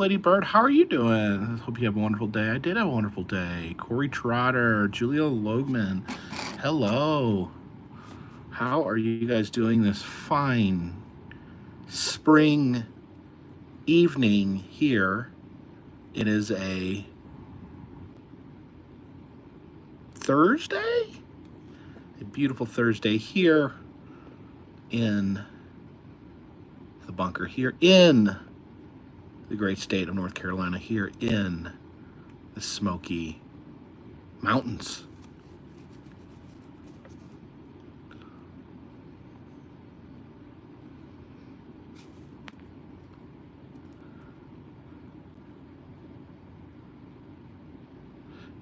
Lady Bird. How are you doing? Hope you have a wonderful day. I did have a wonderful day. Corey Trotter, Julia Logman. Hello. How are you guys doing this fine spring evening here? It is a Thursday? A beautiful Thursday here in the bunker, here in the great state of North Carolina, here in the Smoky Mountains.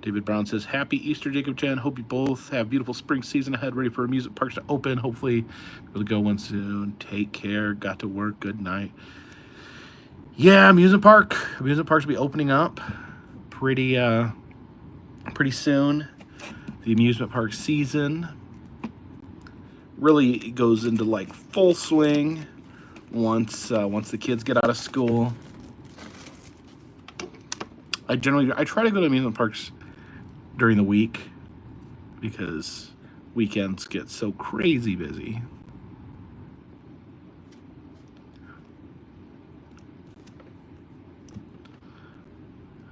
David Brown says, happy Easter, Jacob Jen. Hope you both have beautiful spring season ahead, ready for amusement parks to open. Hopefully we'll go one soon. Take care. Got to work. Good night. Yeah, amusement parks will be opening up pretty soon. The amusement park season really goes into like full swing once the kids get out of school. I try to go to amusement parks during the week because weekends get so crazy busy.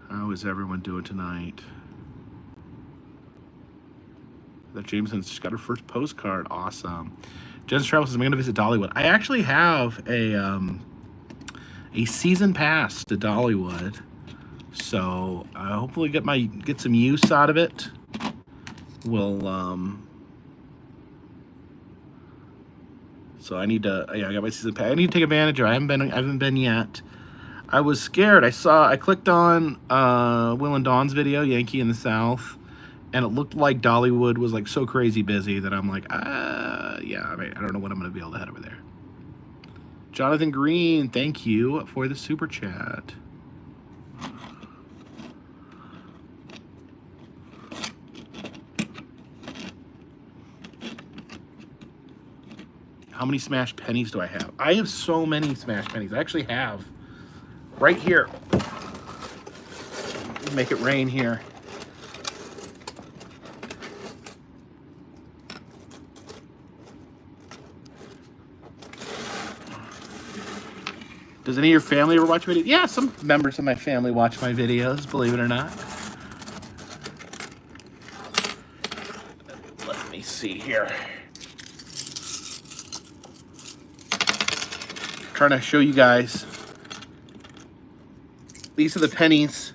How is everyone doing tonight? That Jameson's just got her first postcard. Awesome. Jen's Travel says, I'm going to visit Dollywood. I actually have a season pass to Dollywood. So hopefully get some use out of it. So I need to, I got my season pass. I need to take advantage of it. I haven't been yet. I was scared. I clicked on Will and Dawn's video, Yankee in the South, and it looked like Dollywood was like so crazy busy that I'm like, yeah, I don't know what I'm gonna be able to head over there. Jonathan Green, thank you for the super chat. How many Smash Pennies do I have? I have so many Smash Pennies. I actually have right here. Make it rain here. Does any of your family ever watch videos? Yeah, some members of my family watch my videos, believe it or not. Let me see here. Trying to show you guys. These are the pennies.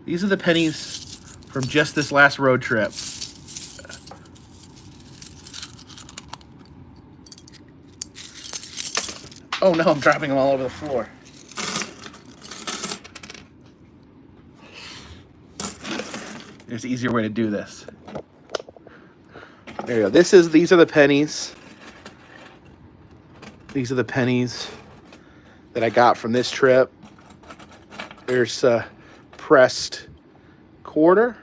These are the pennies from just this last road trip. Oh no, I'm dropping them all over the floor. There's an easier way to do this. There you go. These are the pennies. These are the pennies that I got from this trip. There's a pressed quarter.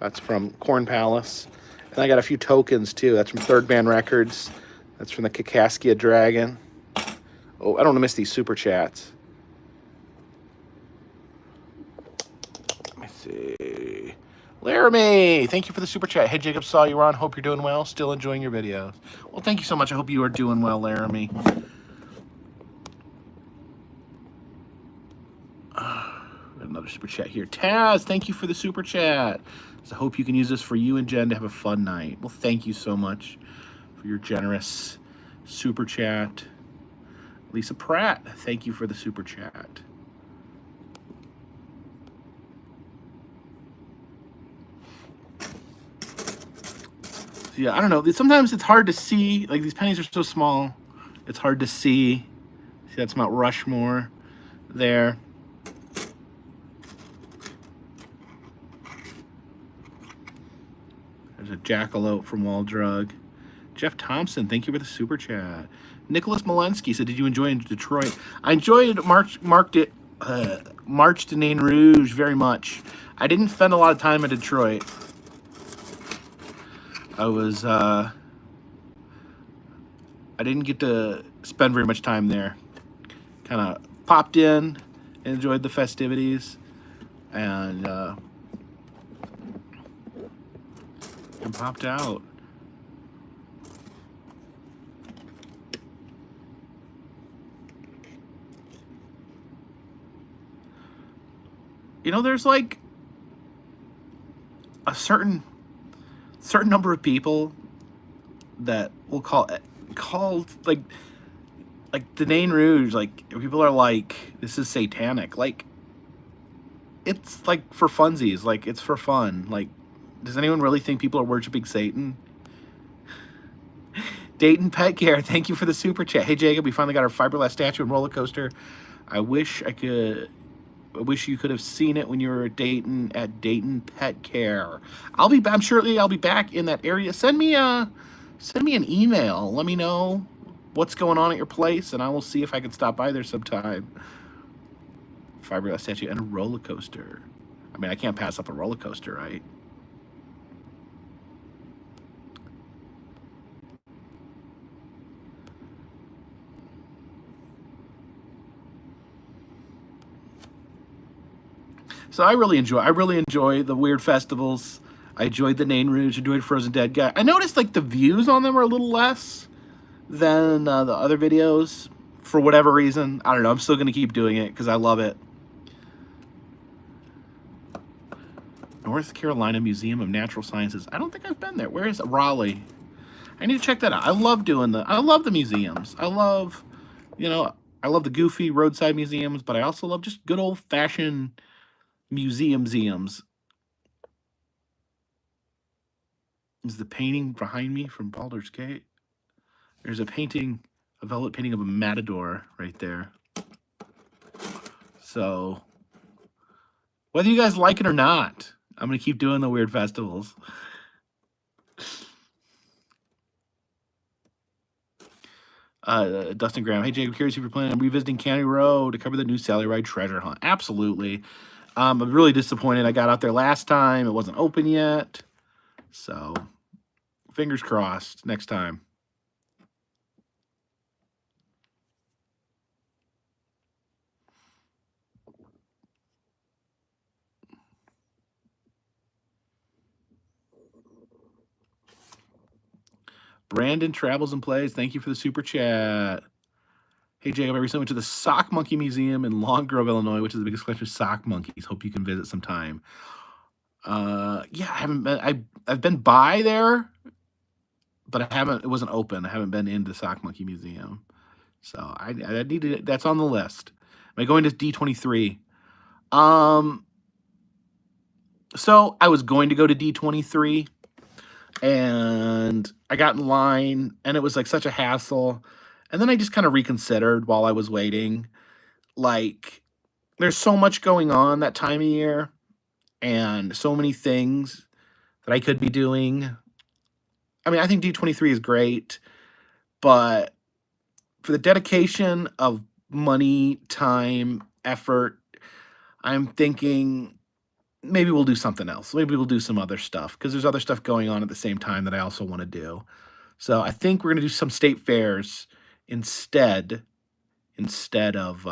That's from Corn Palace. And I got a few tokens too. That's from Third Man Records. That's from the Kakaskia Dragon. Oh, I don't want to miss these super chats. Let me see. Laramie, thank you for the super chat. Hey, Jacob, saw you on. Hope you're doing well. Still enjoying your videos. Well, thank you so much. I hope you are doing well, Laramie. Another super chat here. Taz, thank you for the super chat. So I hope you can use this for you and Jen to have a fun night. Well, thank you so much for your generous super chat. Lisa Pratt, thank you for the super chat. So yeah, I don't know. Sometimes it's hard to see. Like, these pennies are so small. It's hard to see. See, that's Mount Rushmore there. There's a jackalope from Wall Drug. Jeff Thompson, thank you for the super chat. Nicholas Molensky said, did you enjoy Detroit? I enjoyed March to Nain Rouge very much. I didn't spend a lot of time in Detroit. I didn't get to spend very much time there. Kind of popped in enjoyed the festivities, and popped out. You know, there's like a certain number of people that will call like the Nain Rouge, like people are like, this is satanic. Like, it's like for funsies, like it's for fun. Like, does anyone really think people are worshiping Satan? Dayton Pet Care, thank you for the super chat. Hey Jacob, we finally got our fiberglass statue and roller coaster. I wish you could have seen it when you were at Dayton Pet Care. I'm surely I'll be back in that area. Send me an email. Let me know what's going on at your place, and I will see if I can stop by there sometime. Fiberglass statue and a roller coaster. I mean, I can't pass up a roller coaster, right? So I really enjoy the weird festivals. I enjoyed the Nain Rouge, enjoyed Frozen Dead Guy. I noticed like the views on them are a little less than the other videos for whatever reason. I don't know. I'm still going to keep doing it because I love it. North Carolina Museum of Natural Sciences. I don't think I've been there. Where is it? Raleigh. I need to check that out. I love the museums. I love the goofy roadside museums, but I also love just good old-fashioned museums. Is the painting behind me from Baldur's Gate? There's a velvet painting of a matador right there. So, whether you guys like it or not, I'm going to keep doing the weird festivals. Dustin Graham. Hey, Jacob, curious if you're planning on revisiting County Road to cover the new Sally Ride treasure hunt. Absolutely. I'm really disappointed. I got out there last time. It wasn't open yet. So, fingers crossed next time. Brandon Travels and Plays, thank you for the super chat. Hey, Jacob, I recently went to the Sock Monkey Museum in Long Grove, Illinois, which is the biggest collection of sock monkeys. Hope you can visit sometime. Yeah, I haven't been. I've been by there, but it wasn't open. I haven't been into the Sock Monkey Museum. So I need to, that's on the list. Am I going to D23? So I was going to go to D23, and I got in line, and it was like such a hassle. And then I just kind of reconsidered while I was waiting. Like, there's so much going on that time of year, and so many things that I could be doing. I mean, I think D23 is great, but for the dedication of money, time, effort, I'm thinking maybe we'll do something else. Maybe we'll do some other stuff, because there's other stuff going on at the same time that I also want to do. So I think we're going to do some state fairs instead of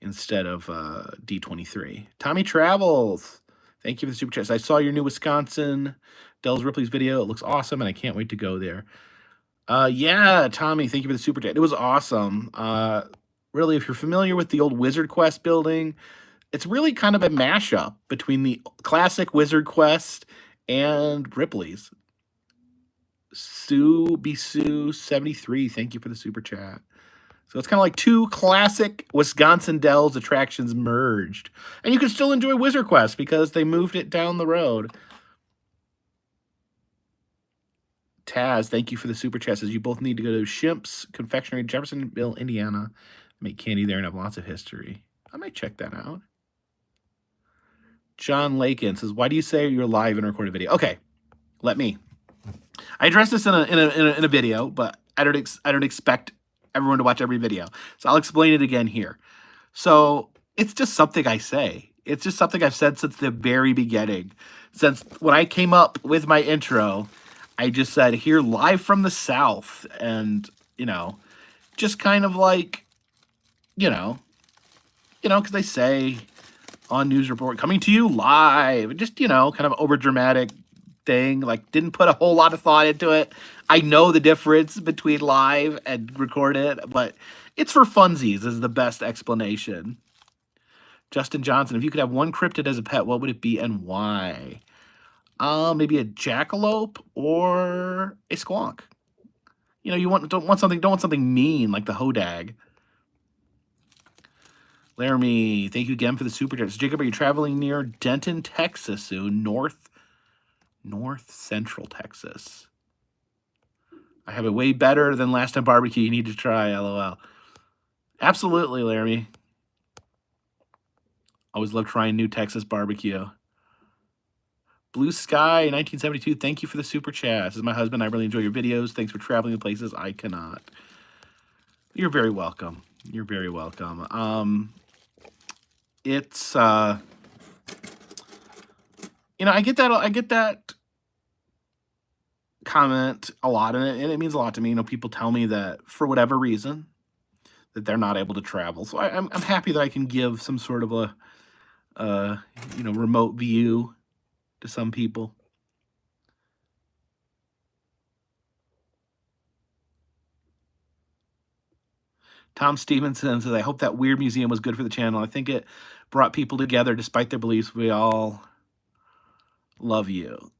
D23. Tommy Travels, thank you for the super chat. I saw your new Wisconsin Dells Ripley's video. It looks awesome, and I can't wait to go there. Yeah, Tommy, thank you for the super chat. It was awesome. Really, if you're familiar with the old Wizard Quest building, it's really kind of a mashup between the classic Wizard Quest and Ripley's. Sue Bisou 73, thank you for the super chat. So it's kind of like two classic Wisconsin Dells attractions merged. And you can still enjoy Wizard Quest because they moved it down the road. Taz, thank you for the super chat. Says you both need to go to Shimp's Confectionery, Jeffersonville, Indiana. Make candy there and have lots of history. I might check that out. John Lakin says, why do you say you're live in a recorded video? Okay, let me. I addressed this in a video, but I don't expect everyone to watch every video. So I'll explain it again here. So it's just something I say. It's just something I've said since the very beginning. Since when I came up with my intro, I just said, here live from the South. And, just kind of like, you know, because they say on news report, coming to you live, just, you know, kind of over dramatic thing, like didn't put a whole lot of thought into it. I know the difference between live and recorded, but it's for funsies is the best explanation. Justin Johnson, if you could have one cryptid as a pet, what would it be and why? Maybe a jackalope or a squonk. You know, you don't want something mean like the hodag. Laramie, thank you again for the super chats. Jacob, are you traveling near Denton, Texas soon? North Central Texas. I have it way better than last time barbecue. You need to try, LOL. Absolutely, Laramie. Always love trying new Texas barbecue. Blue Sky 1972, thank you for the super chat. This is my husband. I really enjoy your videos. Thanks for traveling to places I cannot. You're very welcome. You're very welcome. It's you know, I get that comment a lot, and it means a lot to me. You know, people tell me that for whatever reason that they're not able to travel. So I'm happy that I can give some sort of a you know, remote view to some people. Tom Stevenson says, I hope that weird museum was good for the channel. I think it brought people together despite their beliefs. We all love you.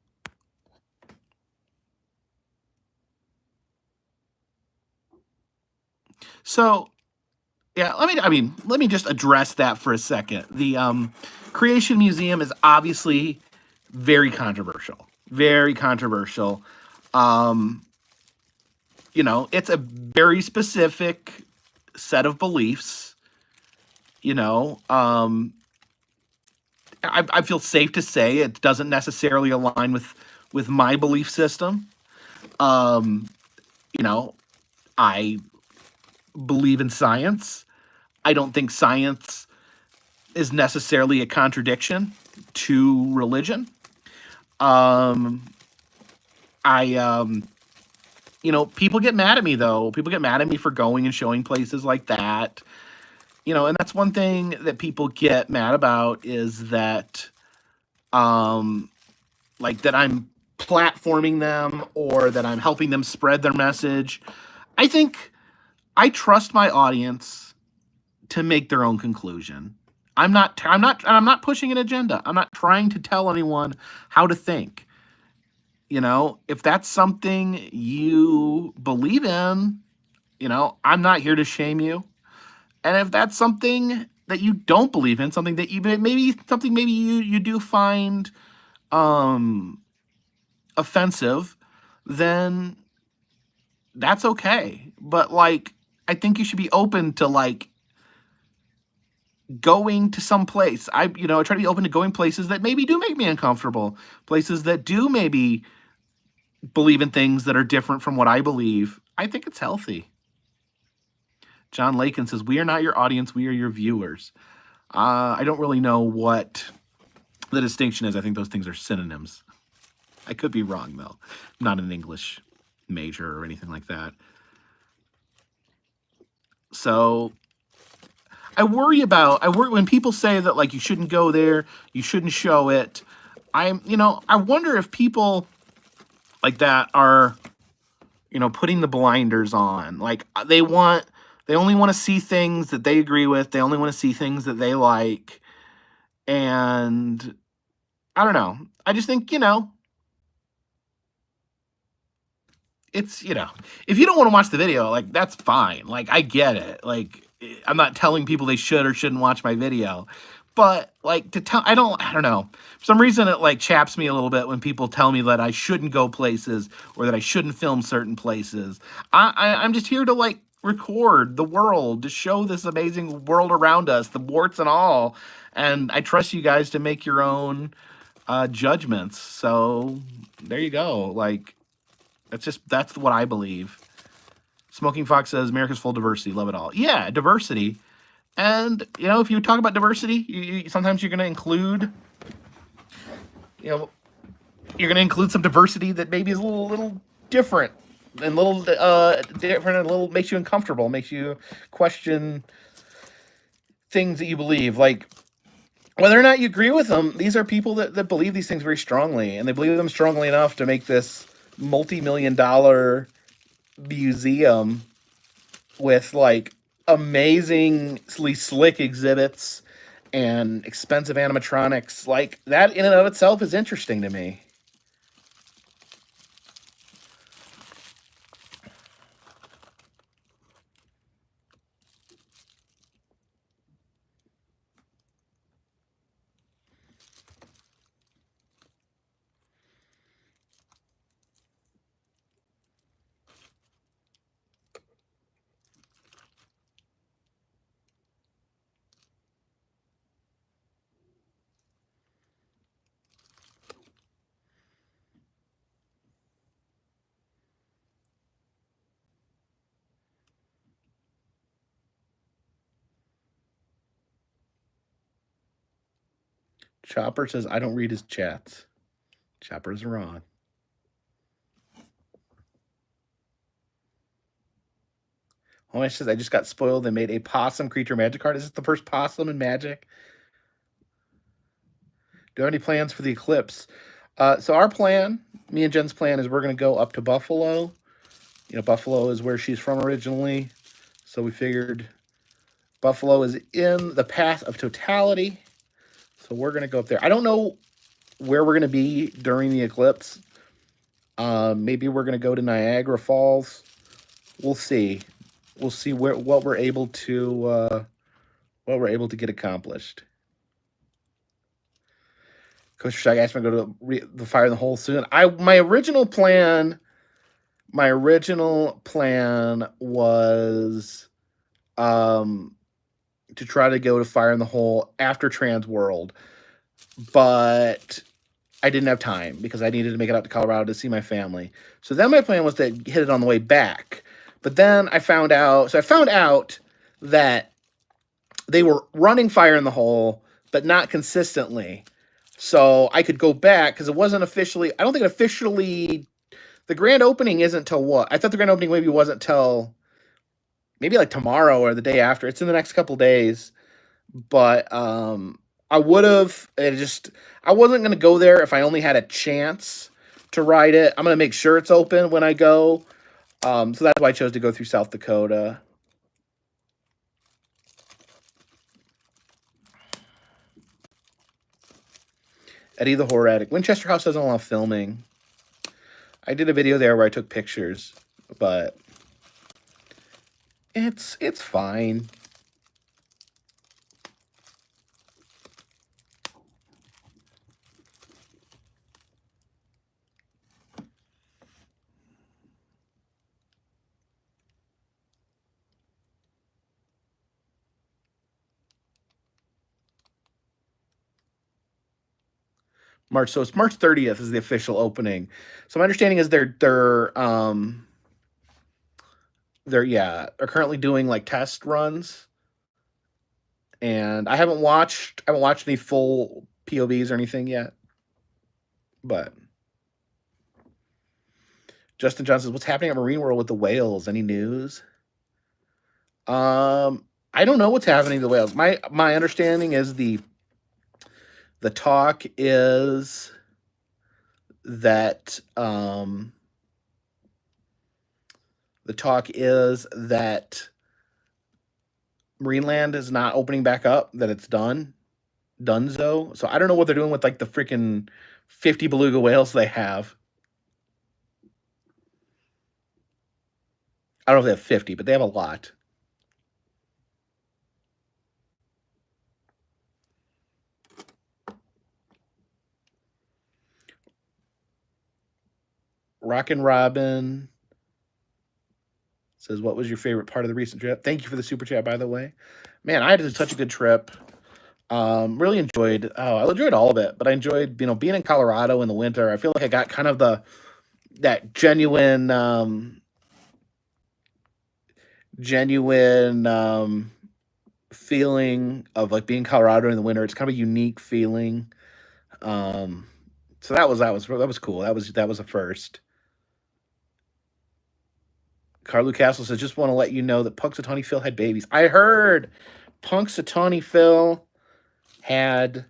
So, yeah, let me just address that for a second. The Creation Museum is obviously very controversial. Very controversial. You know, it's a very specific set of beliefs. You know, I feel safe to say it doesn't necessarily align with my belief system. You know, I believe in science. I don't think science is necessarily a contradiction to religion. You know, people get mad at me though. People get mad at me for going and showing places like that. You know, and that's one thing that people get mad about is that, like that I'm platforming them or that I'm helping them spread their message. I think I trust my audience to make their own conclusion. I'm not pushing an agenda. I'm not trying to tell anyone how to think. You know, if that's something you believe in, you know, I'm not here to shame you. And if that's something that you don't believe in, something that you maybe you do find offensive, then that's okay. But like, I think you should be open to like going to some place. I try to be open to going places that maybe do make me uncomfortable, places that do maybe believe in things that are different from what I believe. I think it's healthy. John Lakin says, we are not your audience, we are your viewers. I don't really know what the distinction is. I think those things are synonyms. I could be wrong, though. I'm not an English major or anything like that. So I worry when people say that, like, you shouldn't go there, you shouldn't show it. I wonder if people like that are, putting the blinders on. Like, they only want to see things that they agree with. They only want to see things that they like. And I don't know. I just think, it's, if you don't want to watch the video, like, that's fine. Like, I get it. Like, I'm not telling people they should or shouldn't watch my video. But, like, I don't know. For some reason, it, like, chaps me a little bit when people tell me that I shouldn't go places or that I shouldn't film certain places. I'm just here to, like, record the world, to show this amazing world around us, the warts and all. And I trust you guys to make your own judgments. So, there you go. Like, that's what I believe. Smoking Fox says, America's full diversity. Love it all. Yeah, diversity. And, if you talk about diversity, sometimes you're going to include, you're going to include some diversity that maybe is a little different and different and makes you uncomfortable, makes you question things that you believe. Like, whether or not you agree with them, these are people that believe these things very strongly, and they believe them strongly enough to make this multi-million-dollar museum with like amazingly slick exhibits and expensive animatronics. Like, that in and of itself is interesting to me. Chopper says, I don't read his chats. Chopper's wrong. Homesh says, I just got spoiled. They made a possum creature magic card. Is this the first possum in Magic? Do you have any plans for the eclipse? So our plan, me and Jen's plan, is we're going to go up to Buffalo. You know, Buffalo is where she's from originally. So we figured Buffalo is in the path of totality. So we're going to go up there. I don't know where we're going to be during the eclipse. Maybe we're going to go to Niagara Falls. We'll see. We'll see what we're able to get accomplished. Coach Shag asked me to go to the Fire in the Hole soon. My original plan was to try to go to Fire in the Hole after Trans World, but I didn't have time because I needed to make it out to Colorado to see my family. So then my plan was to hit it on the way back. But then I found out that they were running Fire in the Hole, but not consistently. So I could go back because it wasn't officially, I don't think it officially, the grand opening isn't till what? I thought the grand opening maybe wasn't till maybe like tomorrow or the day after. It's in the next couple days. But I would have, I wasn't going to go there if I only had a chance to ride it. I'm going to make sure it's open when I go. So that's why I chose to go through South Dakota. Eddie the Horror Addict. Winchester House doesn't allow filming. I did a video there where I took pictures, but it's fine. So it's March 30th is the official opening. So my understanding is they're currently doing like test runs, and I haven't watched any full POVs or anything yet. But Justin Johnson says, what's happening at Marine World with the whales? Any news? I don't know what's happening to the whales. My understanding is the talk is that Marineland is not opening back up, that it's donezo. So I don't know what they're doing with like the freaking 50 beluga whales they have. I don't know if they have 50, but they have a lot. Rockin' Robin says, what was your favorite part of the recent trip? Thank you for the super chat, by the way. Man, I had such a good trip. Really enjoyed. I enjoyed all of it, but I enjoyed, being in Colorado in the winter. I feel like I got kind of that genuine feeling of like being in Colorado in the winter. It's kind of a unique feeling. So that was cool. That was a first. Carlu Castle says, just want to let you know that Pugsatawny Phil had babies. I heard Punxsutawney Phil had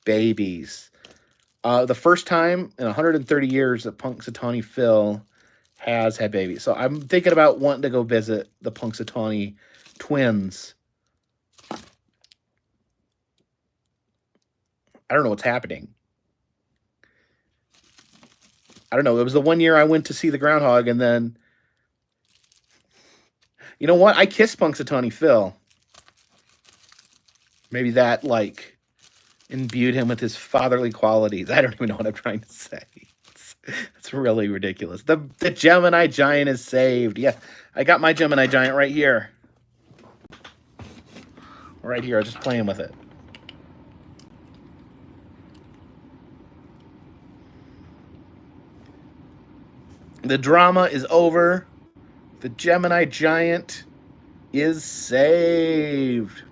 babies. The first time in 130 years that Punxsutawney Phil has had babies. So I'm thinking about wanting to go visit the Punxsutawney twins. I don't know what's happening. I don't know. It was the one year I went to see the groundhog, and then, you know what? I kissed Punxsutawney Phil. Maybe that, like, imbued him with his fatherly qualities. I don't even know what I'm trying to say. It's really ridiculous. The Gemini Giant is saved. Yeah, I got my Gemini Giant right here. Right here. I was just playing with it. The drama is over. The Gemini Giant is saved.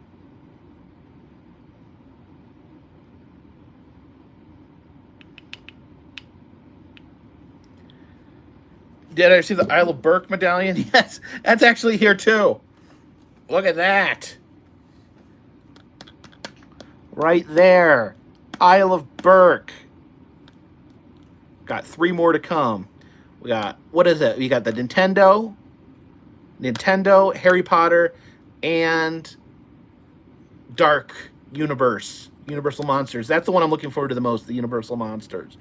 Did I see the Isle of Burke medallion? Yes, that's actually here too. Look at that. Right there. Isle of Burke. Got 3 more to come. We got, what is it? We got the Nintendo, Harry Potter, and Dark Universe. Universal Monsters. That's the one I'm looking forward to the most, the Universal Monsters.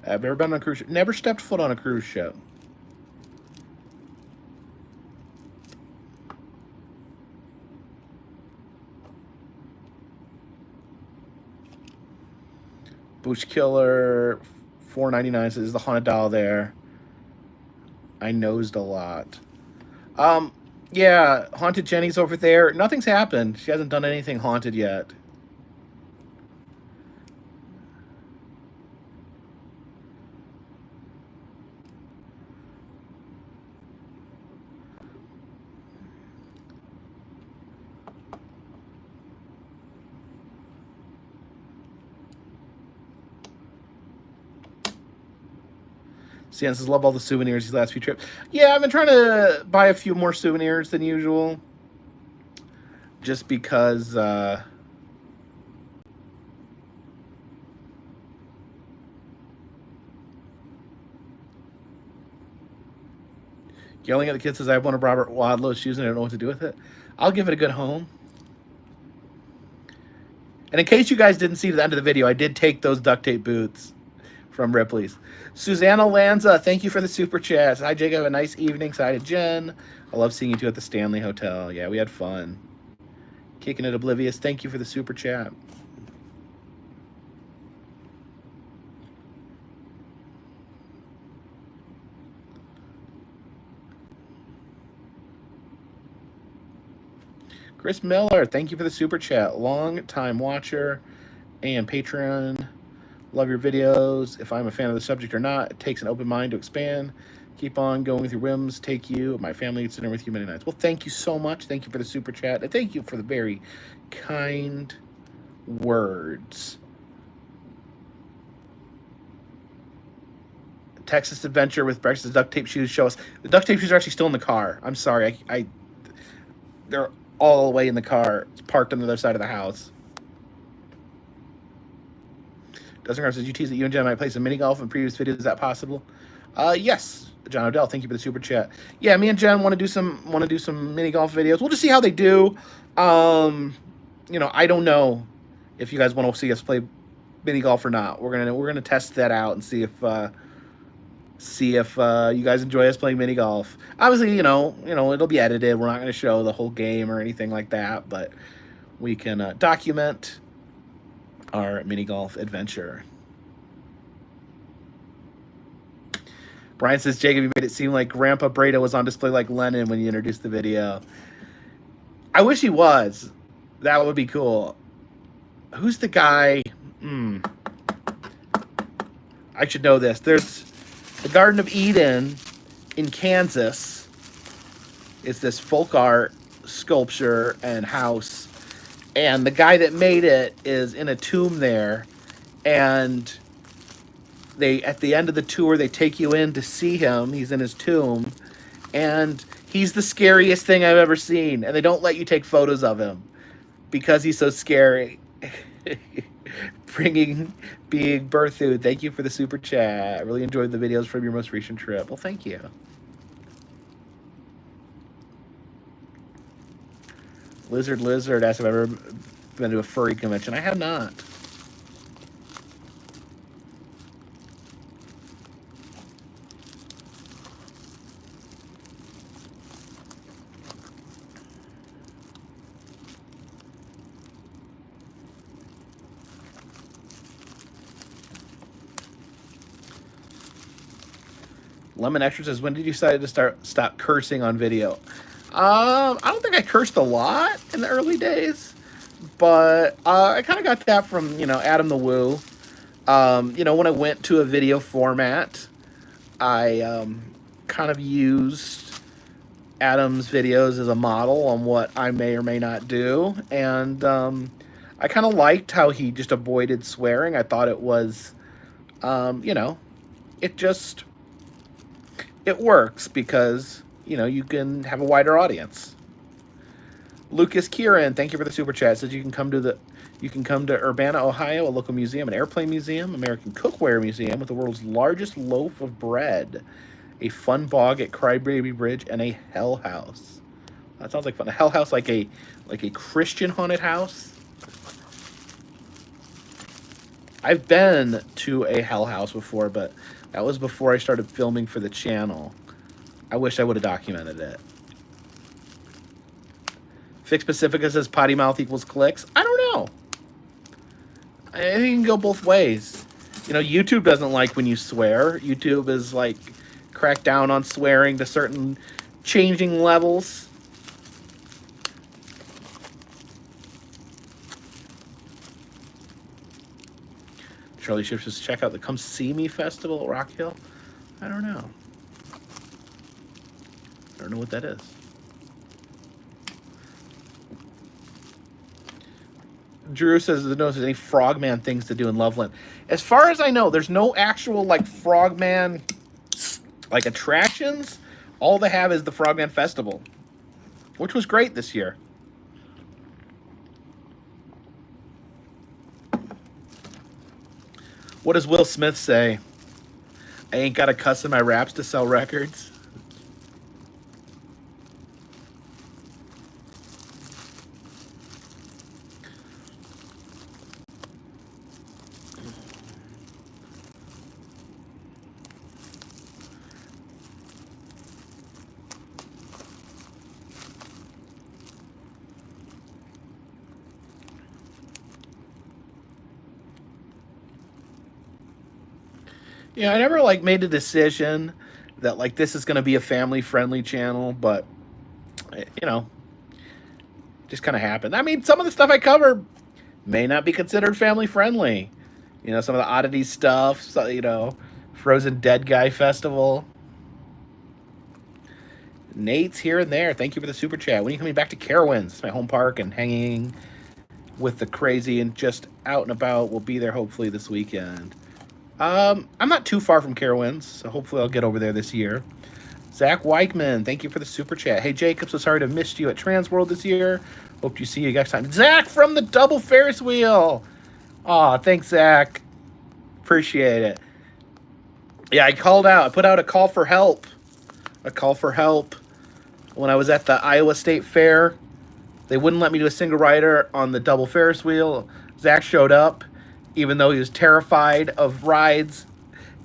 I've never been on a cruise ship. Never stepped foot on a cruise ship. Bush Killer, $4.99 says the haunted doll there. I nosed a lot. Yeah, Haunted Jenny's over there. Nothing's happened. She hasn't done anything haunted yet. Stan says, love all the souvenirs these last few trips. Yeah, I've been trying to buy a few more souvenirs than usual. Just because... Yelling at the kid says, I have one of Robert Wadlow's shoes and I don't know what to do with it. I'll give it a good home. And in case you guys didn't see the end of the video, I did take those duct tape boots from Ripley's. Susanna Lanza, thank you for the super chat. Hi, Jacob. Have a nice evening. Hi to Jen. I love seeing you two at the Stanley Hotel. Yeah, we had fun. Kicking it Oblivious, thank you for the super chat. Chris Miller, thank you for the super chat. Long time watcher and Patreon. Love your videos. If I'm a fan of the subject or not, it takes an open mind to expand. Keep on going with your whims. Take you. My family gets dinner with you many nights. Well, thank you so much. Thank you for the super chat. And thank you for the very kind words. Texas Adventure with breakfast duct tape shoes show us. The duct tape shoes are actually still in the car. I'm sorry. They're all the way in the car. It's parked on the other side of the house. Dustin Graham says, you tease that you and Jen might play some mini golf in previous videos. Is that possible? Yes. John Odell, thank you for the super chat. Yeah, me and Jen want to do some mini golf videos. We'll just see how they do. You know, I don't know if you guys want to see us play mini golf or not. We're gonna test that out and see if you guys enjoy us playing mini golf. Obviously, you know, it'll be edited. We're not going to show the whole game or anything like that, but we can document our mini golf adventure. Brian says, Jacob, you made it seem like Grandpa Brado was on display like Lennon when you introduced the video. I wish he was. That would be cool. who's the guy? I should know this. There's the Garden of Eden in Kansas. It's this folk art sculpture and house. And the guy that made it is in a tomb there. And they, at the end of the tour, they take you in to see him. He's in his tomb. And he's the scariest thing I've ever seen. And they don't let you take photos of him because he's so scary. Being Berthoud, thank you for the super chat. I really enjoyed the videos from your most recent trip. Well, thank you. Lizard asked if I've ever been to a furry convention. I have not. Lemon Extra says, when did you decide to stop cursing on video? I don't think I cursed a lot in the early days, but I kind of got that from, Adam the Woo. When I went to a video format, I kind of used Adam's videos as a model on what I may or may not do, and I kind of liked how he just avoided swearing. I thought it was, it works because, you can have a wider audience. Lucas Kieran, thank you for the super chat. Says you can come to Urbana, Ohio, a local museum, an airplane museum, American cookware museum with the world's largest loaf of bread, a fun bog at Crybaby Bridge, and a hell house. That sounds like fun. A hell house, like a Christian haunted house. I've been to a hell house before, but that was before I started filming for the channel. I wish I would have documented it. Fix Pacifica says potty mouth equals clicks. I don't know. I think it can go both ways. YouTube doesn't like when you swear. YouTube is like cracked down on swearing to certain changing levels. Charlie Ships says, check out the Come See Me Festival at Rock Hill. I don't know. I don't know what that is. Drew says there's any Frogman things to do in Loveland. As far as I know, there's no actual Frogman attractions. All they have is the Frogman Festival, which was great this year. What does Will Smith say? I ain't got to cuss in my raps to sell records. I never made a decision that this is going to be a family-friendly channel, but just kind of happened. I mean, some of the stuff I cover may not be considered family-friendly. Some of the oddity stuff, so, Frozen Dead Guy Festival. Nate's here and there. Thank you for the super chat. When are you coming back to Carowinds? It's my home park and hanging with the crazy and just out and about. We'll be there hopefully this weekend. I'm not too far from Carowinds, so hopefully I'll get over there this year. Zach Weichman, thank you for the super chat. Hey, Jacob, so sorry to have missed you at Transworld this year. Hope to see you next time. Zach from the Double Ferris Wheel. Aw, thanks, Zach. Appreciate it. Yeah, I called out. I put out a call for help. A call for help when I was at the Iowa State Fair. They wouldn't let me do a single rider on the Double Ferris Wheel. Zach showed up, even though he was terrified of rides,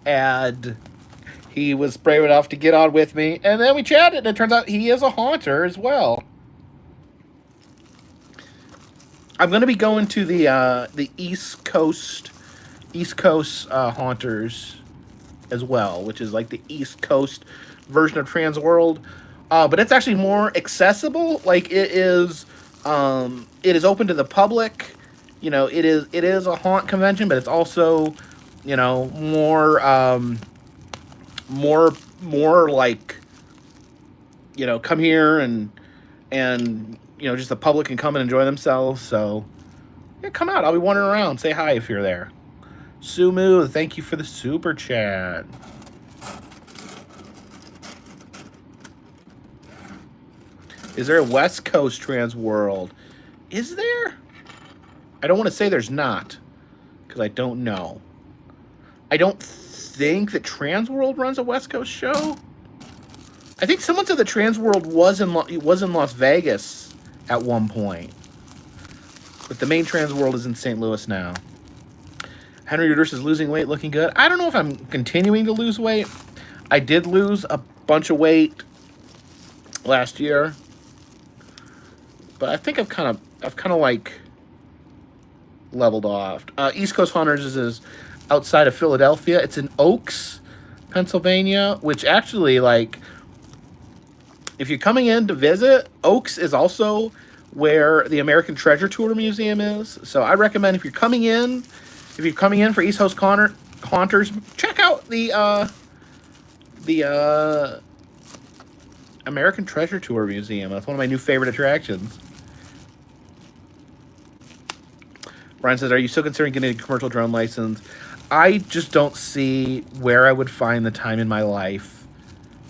and he was brave enough to get on with me, and then we chatted, and it turns out he is a haunter as well. I'm going to be going to the East Coast haunters as well, which is like the East Coast version of Transworld, but it's actually more accessible. It is open to the public. you know, it is a haunt convention, but it's also, you know, more like, you know, come here and you know, just the public can come and enjoy themselves. So yeah, come out. I'll be wandering around. Say hi if you're there. Sumu, thank you for the super chat. Is there a West Coast Trans World? Is there? I don't want to say there's not, because I don't know. I don't think that Trans World runs a West Coast show. I think someone said that Trans World was in Las Vegas at one point, but the main Trans World is in St. Louis now. Henry Ruders is losing weight, looking good. I don't know if I'm continuing to lose weight. I did lose a bunch of weight last year, but I think I've kind of like leveled off. East Coast Hunters is outside of Philadelphia. It's in Oaks, Pennsylvania, which actually, like, if you're coming in to visit, Oaks is also where the American Treasure Tour Museum is. So I recommend if you're coming in for East Coast Haunters, check out the American Treasure Tour Museum. That's one of my new favorite attractions. Brian says, are you still considering getting a commercial drone license? I just don't see where I would find the time in my life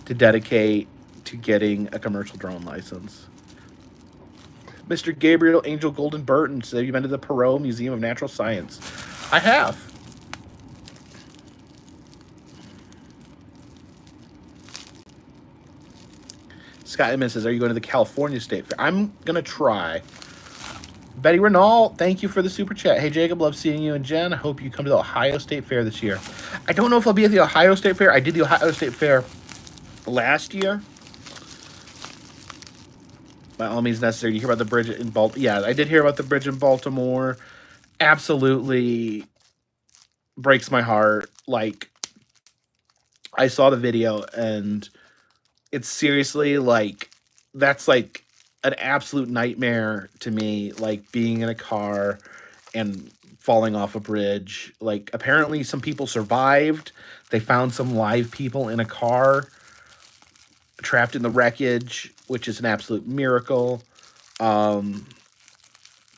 to dedicate to getting a commercial drone license. Mr. Gabriel Angel Golden Burton said, have you been to the Perot Museum of Natural Science? I have. Scott Edmonds says, are you going to the California State Fair? I'm going to try. Betty Renault, thank you for the super chat. Hey, Jacob, love seeing you and Jen. I hope you come to the Ohio State Fair this year. I don't know if I'll be at the Ohio State Fair. I did the Ohio State Fair last year. By all means necessary. You hear about the bridge in Baltimore? Yeah, I did hear about the bridge in Baltimore. Absolutely breaks my heart. Like, I saw the video and it's seriously like, that's like an absolute nightmare to me, like being in a car and falling off a bridge. Like, apparently some people survived. They found some live people in a car trapped in the wreckage, which is an absolute miracle.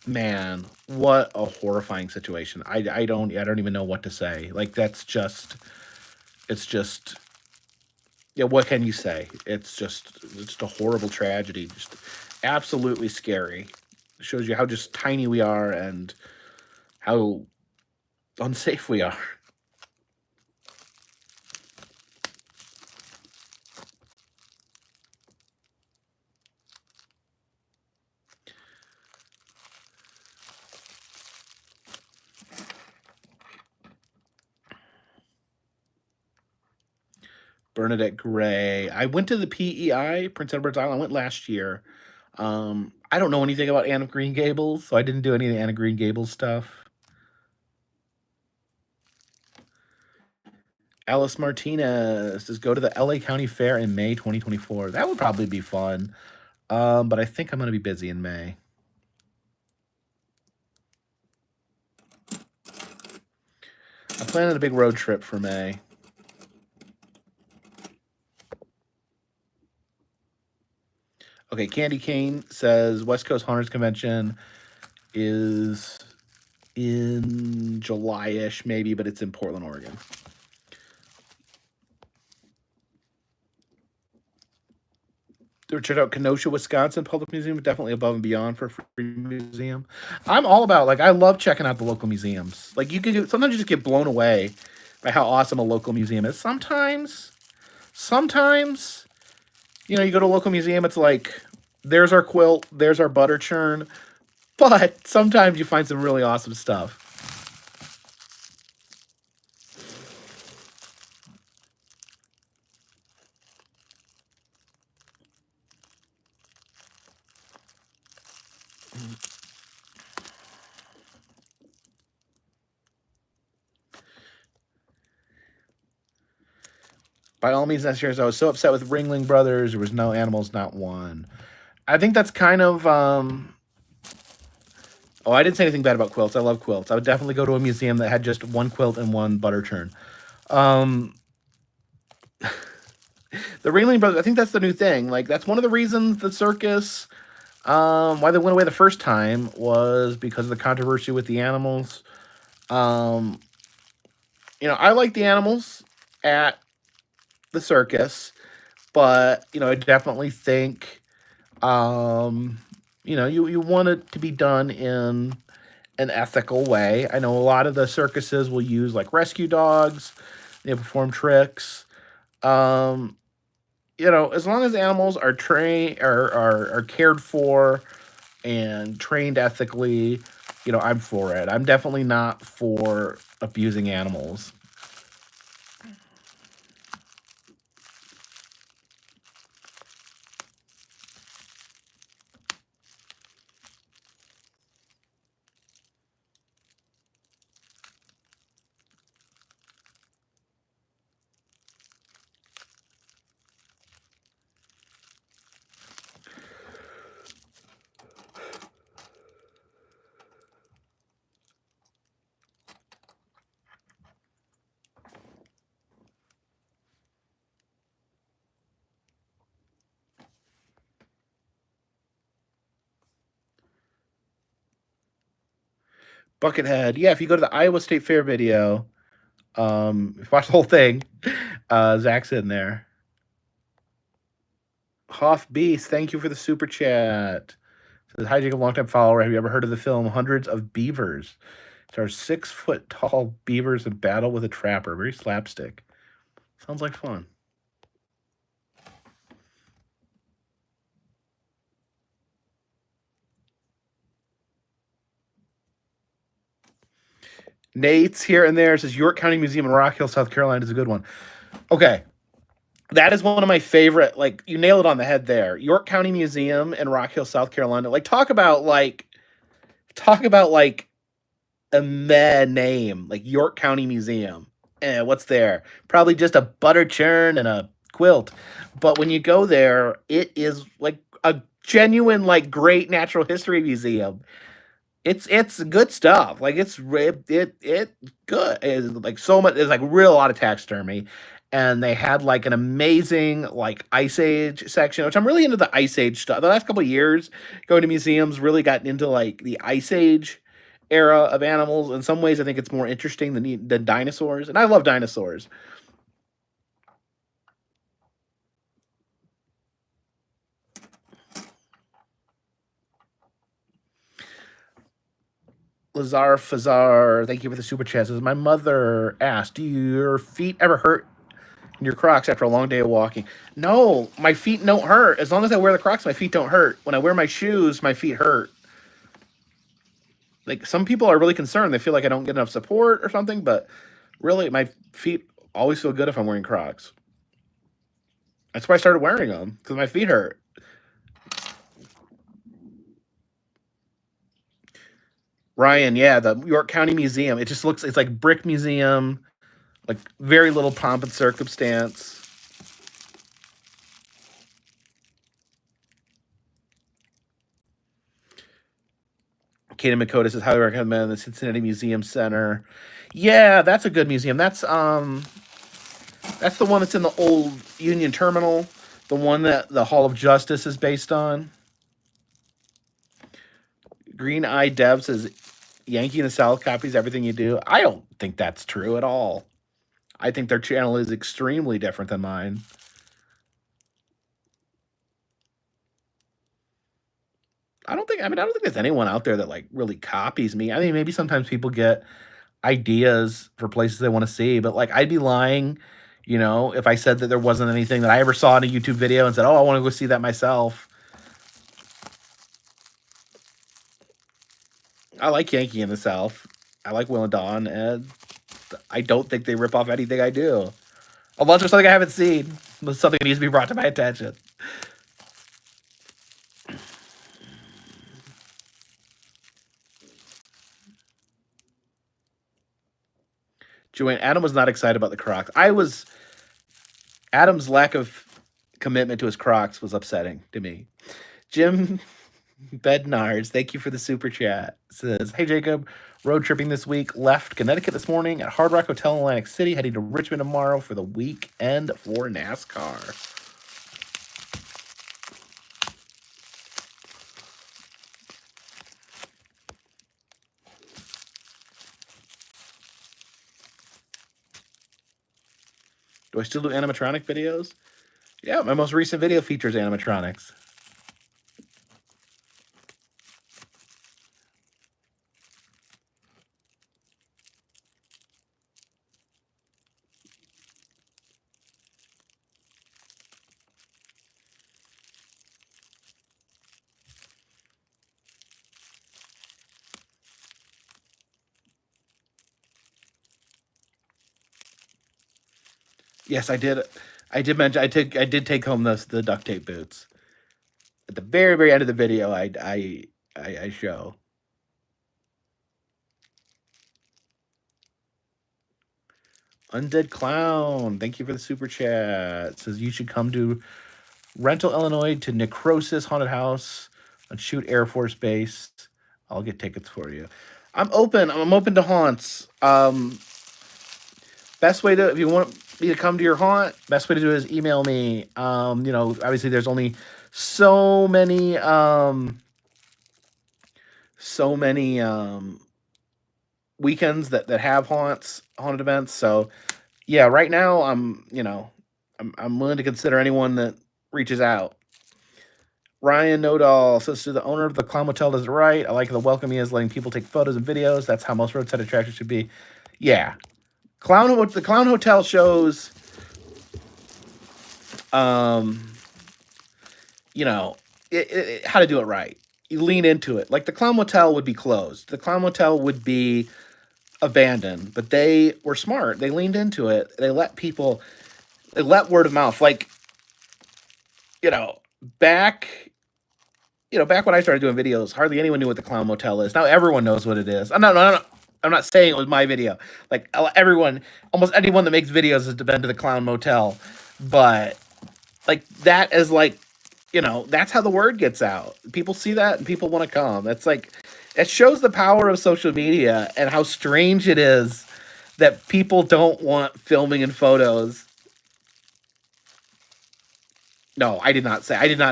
Man, what a horrifying situation. I don't even know what to say. Like, it's just, yeah, what can you say? It's just a horrible tragedy. Just absolutely scary. It shows you how just tiny we are and how unsafe we are. Bernadette Gray. I went to the PEI, Prince Edward's Island. I went last year. I don't know anything about Anne of Green Gables, so I didn't do any of the Anne of Green Gables stuff. Alice Martinez says, go to the LA County Fair in May 2024. That would probably be fun. But I think I'm going to be busy in May. I'm planning a big road trip for May. Okay, Candy Cane says West Coast Hunters Convention is in July-ish, maybe, but it's in Portland, Oregon. Check out Kenosha, Wisconsin Public Museum, definitely above and beyond for a free museum. I'm all about, like, I love checking out the local museums. Like, sometimes you just get blown away by how awesome a local museum is. Sometimes, you know, you go to a local museum, it's like, there's our quilt, there's our butter churn, but sometimes you find some really awesome stuff. By all means necessary. I was so upset with Ringling Brothers. There was no animals, not one. I think that's kind of Oh, I didn't say anything bad about quilts. I love quilts. I would definitely go to a museum that had just one quilt and one butter churn. Um, the Ringling Brothers, I think that's the new thing. Like, that's one of the reasons the circus, why they went away the first time was because of the controversy with the animals. Um, I like the animals at the circus, but, I definitely think, you want it to be done in an ethical way. I know a lot of the circuses will use like rescue dogs, they perform tricks. Um, as long as animals are trained are cared for and trained ethically, I'm for it. I'm definitely not for abusing animals. Buckethead. Yeah, if you go to the Iowa State Fair video, if you watch the whole thing, Zach's in there. Hoff Beast, thank you for the super chat. Says, hi, Jacob, longtime follower. Have you ever heard of the film Hundreds of Beavers? Stars 6-foot tall beavers in battle with a trapper. Very slapstick. Sounds like fun. Nate's here and there. Says York County Museum in Rock Hill, South Carolina is a good one. Okay. That is one of my favorite. Like, you nailed it on the head there. York County Museum in Rock Hill, South Carolina. Like, talk about a meh name, like York County Museum. What's there? Probably just a butter churn and a quilt. But when you go there, it is like a genuine, like, great natural history museum. It's good stuff. Like, it's good. It's like so much. There's like real lot of taxidermy, and they had like an amazing like Ice Age section, which I'm really into the Ice Age stuff. The last couple of years, going to museums really gotten into like the Ice Age era of animals. In some ways, I think it's more interesting than dinosaurs, and I love dinosaurs. Lazar Fazar, thank you for the super chat. Says, my mother asked, do your feet ever hurt in your Crocs after a long day of walking? No, my feet don't hurt. As long as I wear the Crocs, my feet don't hurt. When I wear my shoes, my feet hurt. Like, some people are really concerned. They feel like I don't get enough support or something, but really, my feet always feel good if I'm wearing Crocs. That's why I started wearing them, because my feet hurt. Ryan, yeah, the York County Museum. It's like brick museum, like very little pomp and circumstance. Kaden Makota says, highly recommend the Cincinnati Museum Center. Yeah, that's a good museum. That's the one that's in the old Union Terminal, the one that the Hall of Justice is based on. Green Eye Dev says, Yankee in the South copies everything you do. I don't think that's true at all. I think their channel is extremely different than mine. I don't think there's anyone out there that like really copies me. I mean, maybe sometimes people get ideas for places they want to see, but like, I'd be lying, if I said that there wasn't anything that I ever saw in a YouTube video and said, oh, I want to go see that myself. I like Yankee in the South. I like Will and Dawn, and I don't think they rip off anything I do. Unless there's something I haven't seen. Unless something needs to be brought to my attention. Joanne, Adam was not excited about the Crocs. Adam's lack of commitment to his Crocs was upsetting to me. Jim Bednards, thank you for the super chat. Says, hey Jacob, road tripping this week. Left Connecticut this morning at Hard Rock Hotel in Atlantic City, heading to Richmond tomorrow for the weekend for NASCAR. Do I still do animatronic videos? Yeah, my most recent video features animatronics. Yes, I did. I did mention I did take home the duct tape boots. At the very end of the video, I show. Undead Clown, thank you for the super chat. It says you should come to Rental, Illinois to Necrosis Haunted House on Shoot Air Force Base. I'll get tickets for you. I'm open. I'm open to haunts. Best way to, if you want me to come to your haunt, best way to do it is email me. You know, obviously there's only so many weekends that have haunted events. So yeah, right now I'm willing to consider anyone that reaches out. Ryan Nodal says, to the owner of the Clown Motel does it right. I like the welcome he is, letting people take photos and videos. That's how most roadside attractions should be. Yeah. The Clown Hotel shows, you know, how to do it right. You lean into it. Like the Clown Motel would be closed. The Clown Motel would be abandoned. But they were smart. They leaned into it. They let word of mouth. Like, back when I started doing videos, hardly anyone knew what the Clown Motel is. Now everyone knows what it is. I'm not saying it was my video. Like everyone, almost anyone that makes videos has been to the Clown Motel. But like that is like, that's how the word gets out. People see that and people want to come. That's like, it shows the power of social media and how strange it is that people don't want filming and photos. No, I did not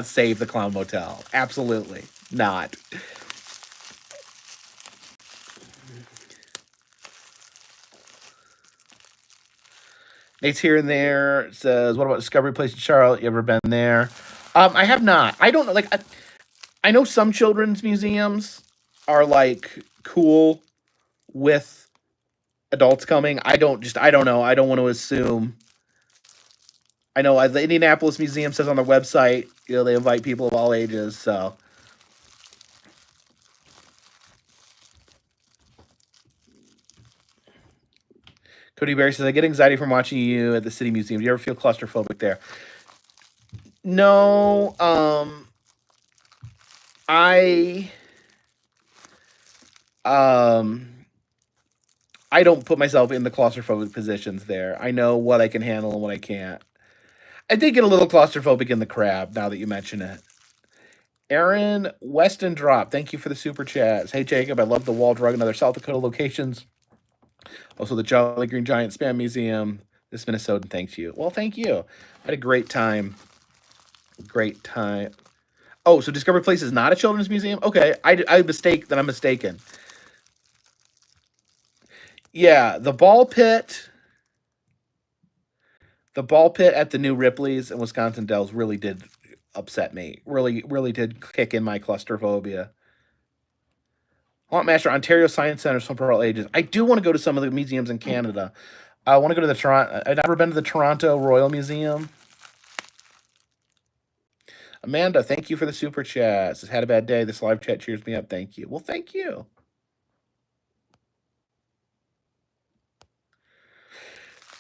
save the Clown Motel. Absolutely not. Nate's here and there. Says, what about Discovery Place in Charlotte? You ever been there? I have not. I don't know. Like, I know some children's museums are like cool with adults coming. I don't know. I don't want to assume. I know the Indianapolis Museum says on their website, they invite people of all ages. So. Cody Berry says, I get anxiety from watching you at the City Museum. Do you ever feel claustrophobic there? No. I don't put myself in the claustrophobic positions there. I know what I can handle and what I can't. I did get a little claustrophobic in the crab, now that you mention it. Aaron Weston Drop, thank you for the super chats. Hey, Jacob, I love the Wall Drug and other South Dakota locations. Also, the Jolly Green Giant Spam Museum. This Minnesotan thanks you. Well, thank you. I had a great time. Great time. Oh, so Discovery Place is not a children's museum? Okay, I'm mistaken. Yeah, the ball pit at the new Ripley's in Wisconsin Dells really did upset me. Really did kick in my claustrophobia. Haunt Master, Ontario Science Centers for all ages. I do want to go to some of the museums in Canada. I want to go to the Toronto. I've never been to the Toronto Royal Museum. Amanda, thank you for the super chat. Says, had a bad day. This live chat cheers me up. Thank you. Well, thank you.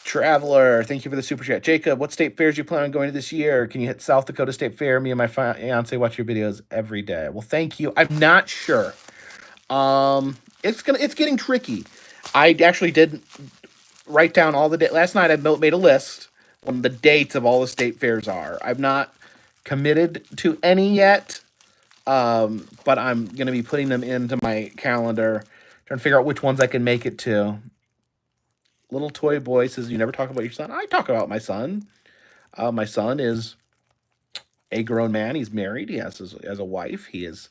Traveler, thank you for the super chat. Jacob, what state fairs you plan on going to this year? Can you hit South Dakota State Fair? Me and my fiance watch your videos every day. Well, thank you. I'm not sure. It's getting tricky. I actually did write down all the last night. I made a list on the dates of all the state fairs are. I've not committed to any yet. But I'm going to be putting them into my calendar, trying to figure out which ones I can make it to. Little Toy Boy says, you never talk about your son. I talk about my son. My son is a grown man. He's married. He has a wife. He is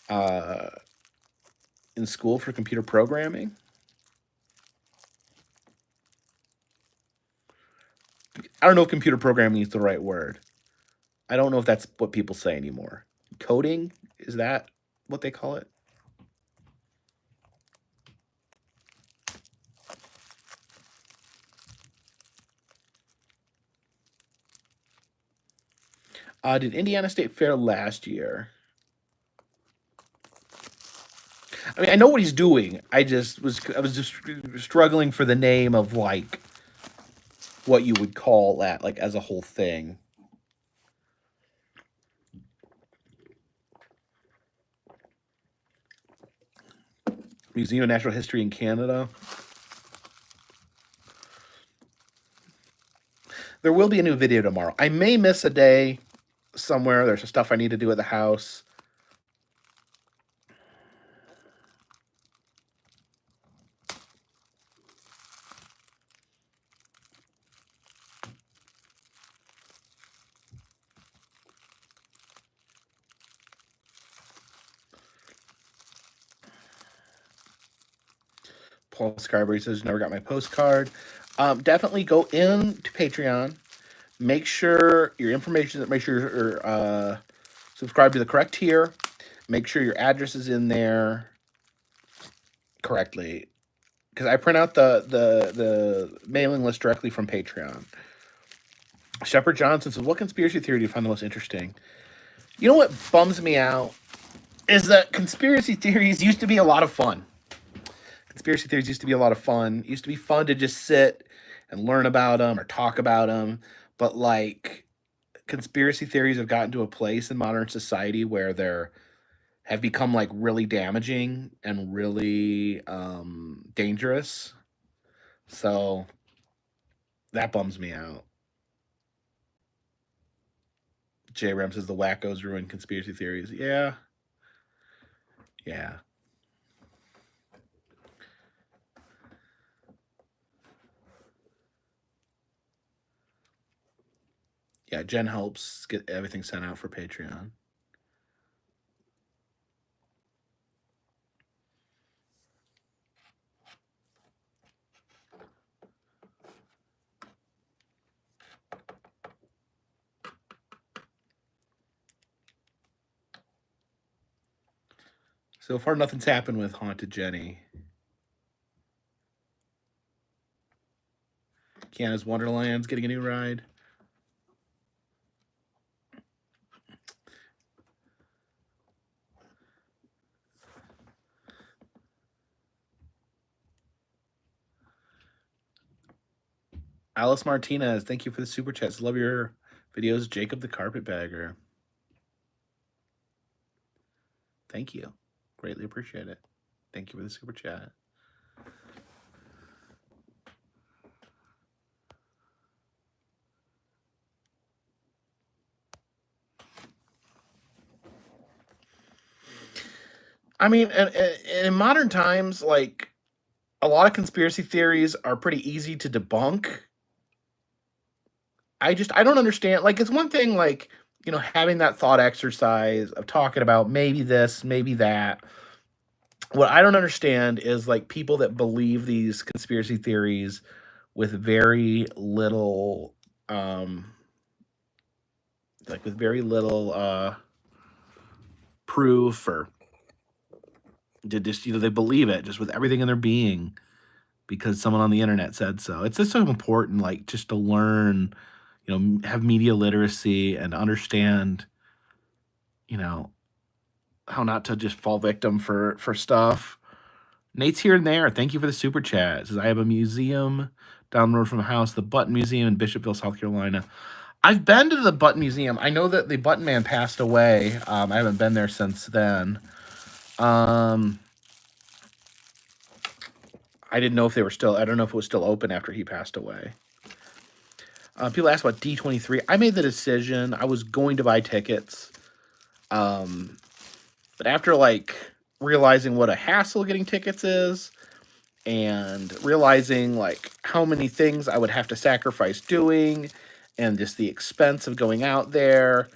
in school for computer programming. I don't know if computer programming is the right word. I don't know if that's what people say anymore. Coding, is that what they call it? Did Indiana State fare last year? I mean, I know what he's doing. I was just struggling for the name of like what you would call that, like as a whole thing. Museum of Natural History in Canada. There will be a new video tomorrow. I may miss a day somewhere. There's some stuff I need to do at the house. Paul Scarberry says, never got my postcard. Definitely go in to Patreon. Make sure your information, make sure you're subscribed to the correct tier. Make sure your address is in there correctly. Because I print out the mailing list directly from Patreon. Shepard Johnson says, what conspiracy theory do you find the most interesting? You know what bums me out? Is that conspiracy theories used to be a lot of fun. Conspiracy theories used to be a lot of fun. It used to be fun to just sit and learn about them or talk about them. But like conspiracy theories have gotten to a place in modern society where they're have become like really damaging and really dangerous. So that bums me out. J Ram says the wackos ruin conspiracy theories. Yeah. Yeah. Yeah, Jen helps get everything sent out for Patreon. So far, nothing's happened with Haunted Jenny. Kiana's Wonderland's getting a new ride. Alice Martinez, thank you for the super chats. Love your videos. Jacob the Carpetbagger. Thank you. Greatly appreciate it. Thank you for the super chat. I mean, in modern times, like a lot of conspiracy theories are pretty easy to debunk. I don't understand. Like, it's one thing, like, you know, having that thought exercise of talking about maybe this, maybe that. What I don't understand is like people that believe these conspiracy theories with very little, proof, or just, you know, they believe it just with everything in their being because someone on the internet said so. It's just so important, like, just to learn, you know, have media literacy and understand, you know, how not to just fall victim for stuff. Nate's here and there. Thank you for the super chat. It says, I have a museum down the road from the house, the Button Museum in Bishopville, South Carolina. I've been to the Button Museum. I know that the Button Man passed away. I haven't been there since then. I didn't know if they were still, I don't know if it was still open after he passed away. People ask about D23. I made the decision. I was going to buy tickets. But after like realizing what a hassle getting tickets is, and realizing like how many things I would have to sacrifice doing, and just the expense of going out there,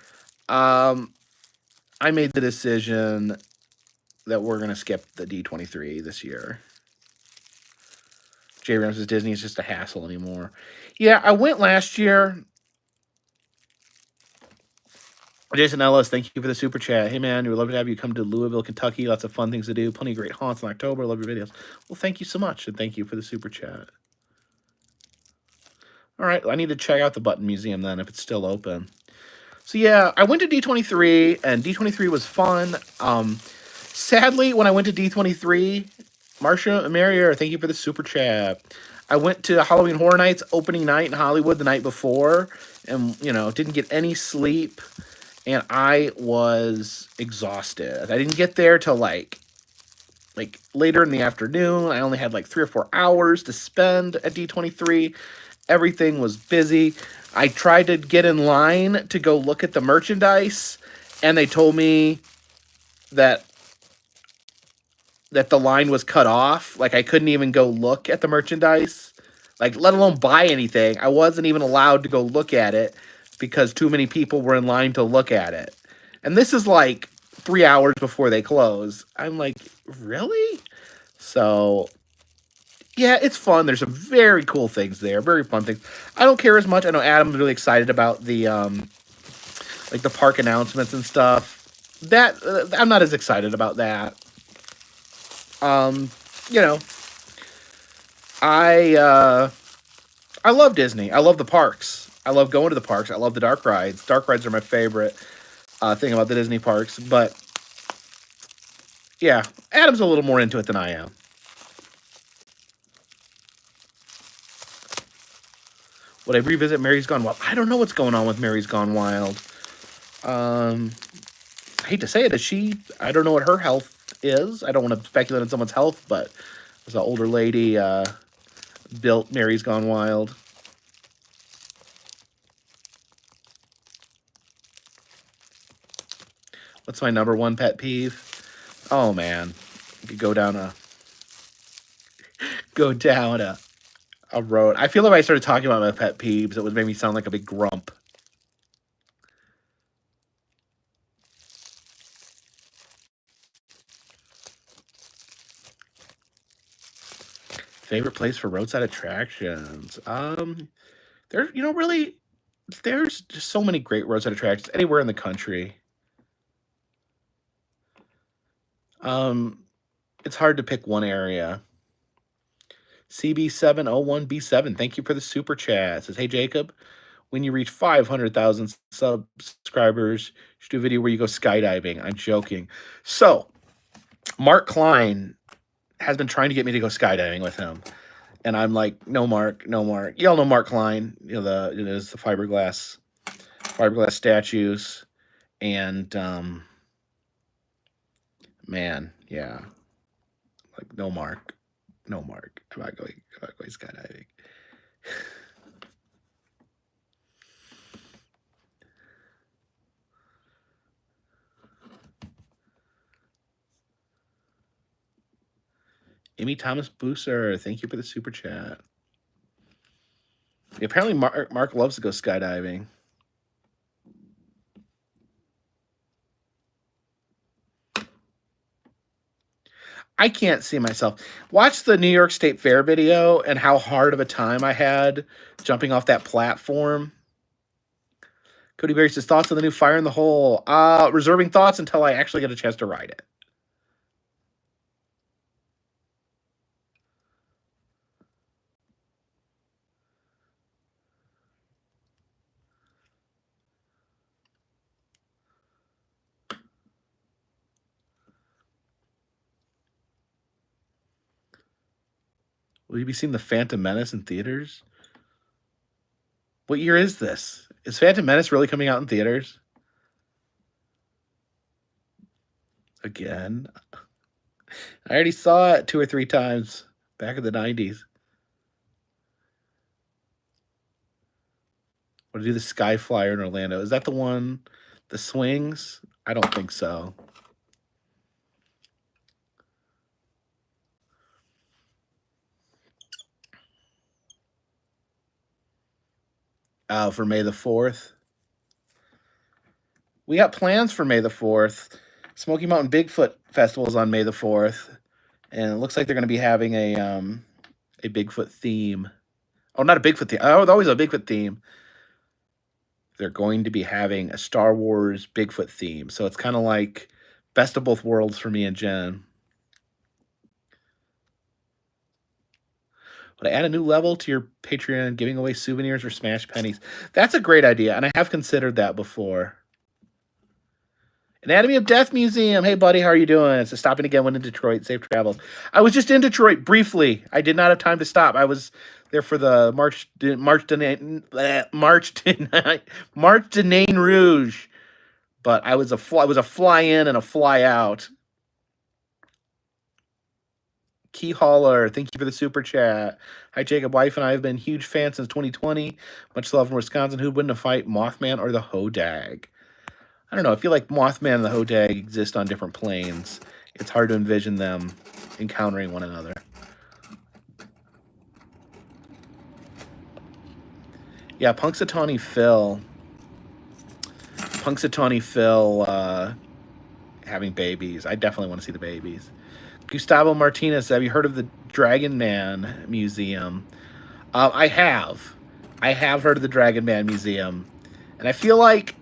um, I made the decision that we're gonna skip the D23 this year. J Rams' Disney is just a hassle anymore. Yeah, I went last year. Jason Ellis, thank you for the super chat. Hey man, we would love to have you come to Louisville, Kentucky. Lots of fun things to do. Plenty of great haunts in October. Love your videos. Well, thank you so much, and thank you for the super chat. All right, I need to check out the Button Museum then if it's still open. So yeah, I went to D23, and D23 was fun. Sadly, when I went to D23, Marsha Marrier, thank you for the super chat. I went to Halloween Horror Nights opening night in Hollywood the night before, and didn't get any sleep, and I was exhausted. I didn't get there till like later in the afternoon. I only had like 3 or 4 hours to spend at D23. Everything was busy. I tried to get in line to go look at the merchandise, and they told me that the line was cut off. Like I couldn't even go look at the merchandise, like let alone buy anything. I wasn't even allowed to go look at it because too many people were in line to look at it. And this is like 3 hours before they close. I'm like, really? So yeah, it's fun. There's some very cool things there, very fun things. I don't care as much. I know Adam's really excited about the like the park announcements and stuff. That I'm not as excited about that. You know, I love Disney. I love the parks. I love going to the parks. I love the dark rides. Dark rides are my favorite thing about the Disney parks. But yeah, Adam's a little more into it than I am. Would I revisit Mary's Gone Wild? I don't know what's going on with Mary's Gone Wild. I hate to say it, I don't know what her health is. I don't want to speculate on someone's health, but there's an older lady built Mary's Gone Wild. What's my number one pet peeve? Oh man, you could go down a road. I feel like if I started talking about my pet peeves, it would make me sound like a big grump. Favorite place for roadside attractions? There, really, there's just so many great roadside attractions anywhere in the country. It's hard to pick one area. CB701B7, thank you for the super chat. It says, hey Jacob, when you reach 500,000 subscribers, you should do a video where you go skydiving. I'm joking. So, Mark Klein has been trying to get me to go skydiving with him. And I'm like, no, Mark, no, Mark. Y'all know Mark Klein. It is the fiberglass statues. And, man, yeah. Like, no, Mark. No, Mark. I'm not going skydiving. Amy Thomas Booser, thank you for the super chat. Apparently, Mark loves to go skydiving. I can't see myself. Watch the New York State Fair video and how hard of a time I had jumping off that platform. Cody Berry says, thoughts on the new Fire in the Hole? Reserving thoughts until I actually get a chance to ride it. Will you be seeing The Phantom Menace in theaters? What year is this? Is Phantom Menace really coming out in theaters? Again? I already saw it 2 or 3 times back in the 90s. Want to do the Sky Flyer in Orlando? Is that the one, the swings? I don't think so. For May the 4th. We got plans for May the 4th. Smoky Mountain Bigfoot Festival is on May the 4th, and it looks like they're going to be having a Bigfoot theme. Oh, not a Bigfoot theme. Oh, always a Bigfoot theme. They're going to be having a Star Wars Bigfoot theme, so it's kind of like best of both worlds for me and Jen. Would I add a new level to your Patreon, giving away souvenirs or smash pennies? That's a great idea, and I have considered that before. Anatomy of Death Museum. Hey, buddy, how are you doing? It's stopping again when in Detroit. Safe travels. I was just in Detroit briefly. I did not have time to stop. I was there for the March de Nain Rouge, but I was a fly in and a fly out. Key Hauler, thank you for the super chat. Hi, Jacob. Wife and I have been huge fans since 2020. Much love from Wisconsin. Who'd win a fight, Mothman or the Hodag? I don't know. I feel like Mothman and the Hodag exist on different planes. It's hard to envision them encountering one another. Yeah, Punxsutawney Phil. Having babies. I definitely want to see the babies. Gustavo Martinez, have you heard of the Dragon Man Museum? I have. I have heard of the Dragon Man Museum. And I feel like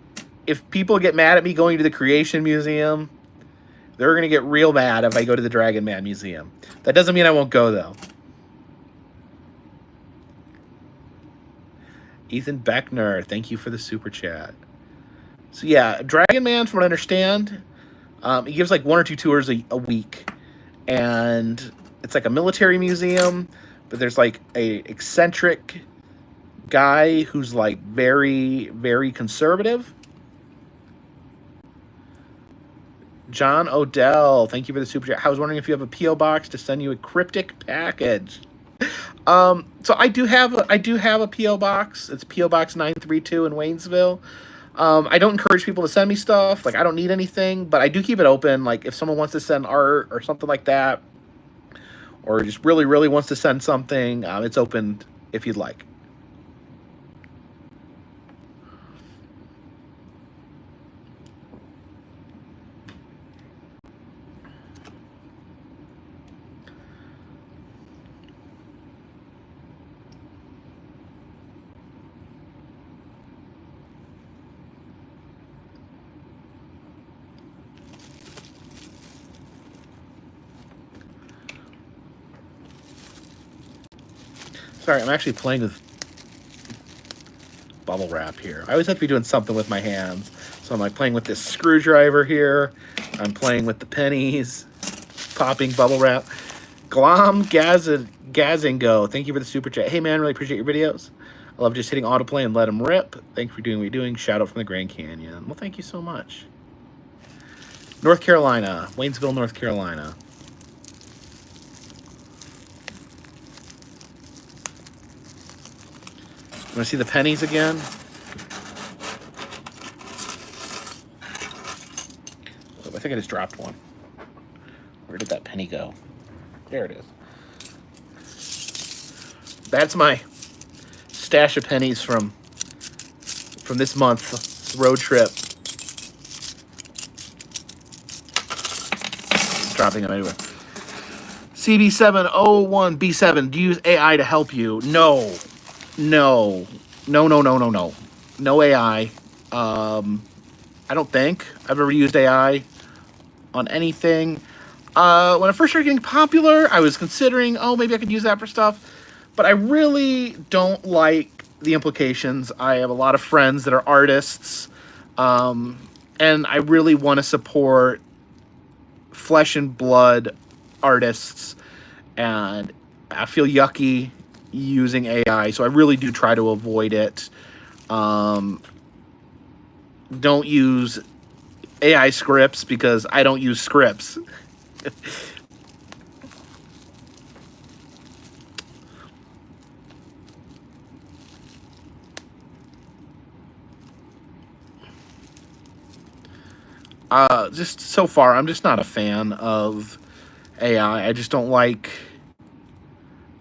if people get mad at me going to the Creation Museum, they're going to get real mad if I go to the Dragon Man Museum. That doesn't mean I won't go, though. Ethan Beckner, thank you for the super chat. So, yeah, Dragon Man, from what I understand, he gives like 1 or 2 tours a week. And it's like a military museum, but there's like a eccentric guy who's like very, very conservative. John Odell, thank you for the super chat. I was wondering if you have a P.O. box to send you a cryptic package. So I do have a P.O. box. It's P.O. Box 932 in Waynesville. I don't encourage people to send me stuff. Like, I don't need anything, but I do keep it open. Like, if someone wants to send art or something like that, or just really, really wants to send something, it's open if you'd like. Sorry, I'm actually playing with bubble wrap here. I always have to be doing something with my hands. So I'm like playing with this screwdriver here. I'm playing with the pennies, popping bubble wrap. Glom Gazingo, thank you for the super chat. Hey man, really appreciate your videos. I love just hitting autoplay and let them rip. Thanks for doing what you're doing. Shout out from the Grand Canyon. Well, thank you so much. North Carolina, Waynesville, North Carolina. Want to see the pennies again? Oh, I think I just dropped one. Where did that penny go? There it is. That's my stash of pennies from this month road trip. Dropping them everywhere. CB701B7, do you use AI to help you? No. No AI. I don't think I've ever used AI on anything. When I first started getting popular, I was considering, oh, maybe I could use that for stuff. But I really don't like the implications. I have a lot of friends that are artists, and I really want to support flesh and blood artists, and I feel yucky using AI, so I really do try to avoid it. Don't use AI scripts because I don't use scripts. Just so far, I'm just not a fan of AI. I just don't like.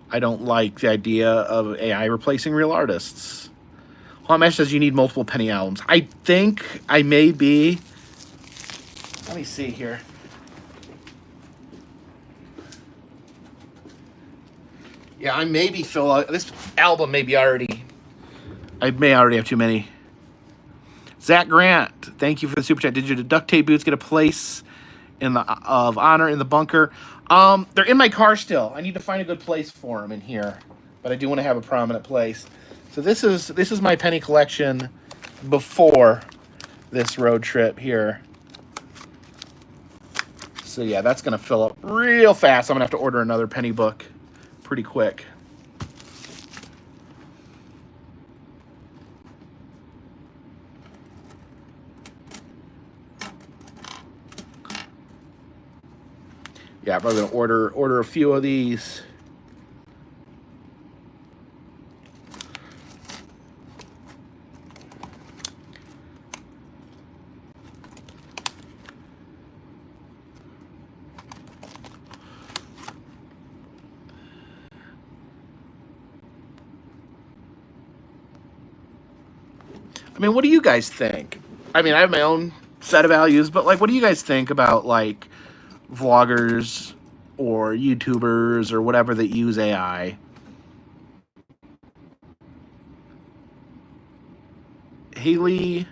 I don't like the idea of AI replacing real artists. Hot Mesh says you need multiple penny albums. I think I may be. Let me see here. Yeah, I may be this album may be already. I may already have too many. Zach Grant, thank you for the super chat. Did your duct tape boots get a place of honor in the bunker? They're in my car still. I need to find a good place for them in here, but I do want to have a prominent place. So this is my penny collection before this road trip here. So yeah, that's gonna fill up real fast. I'm gonna have to order another penny book pretty quick. Yeah, I'm probably gonna order a few of these. I mean, what do you guys think? I mean, I have my own set of values, but like, what do you guys think about like vloggers or YouTubers or whatever that use AI? Haley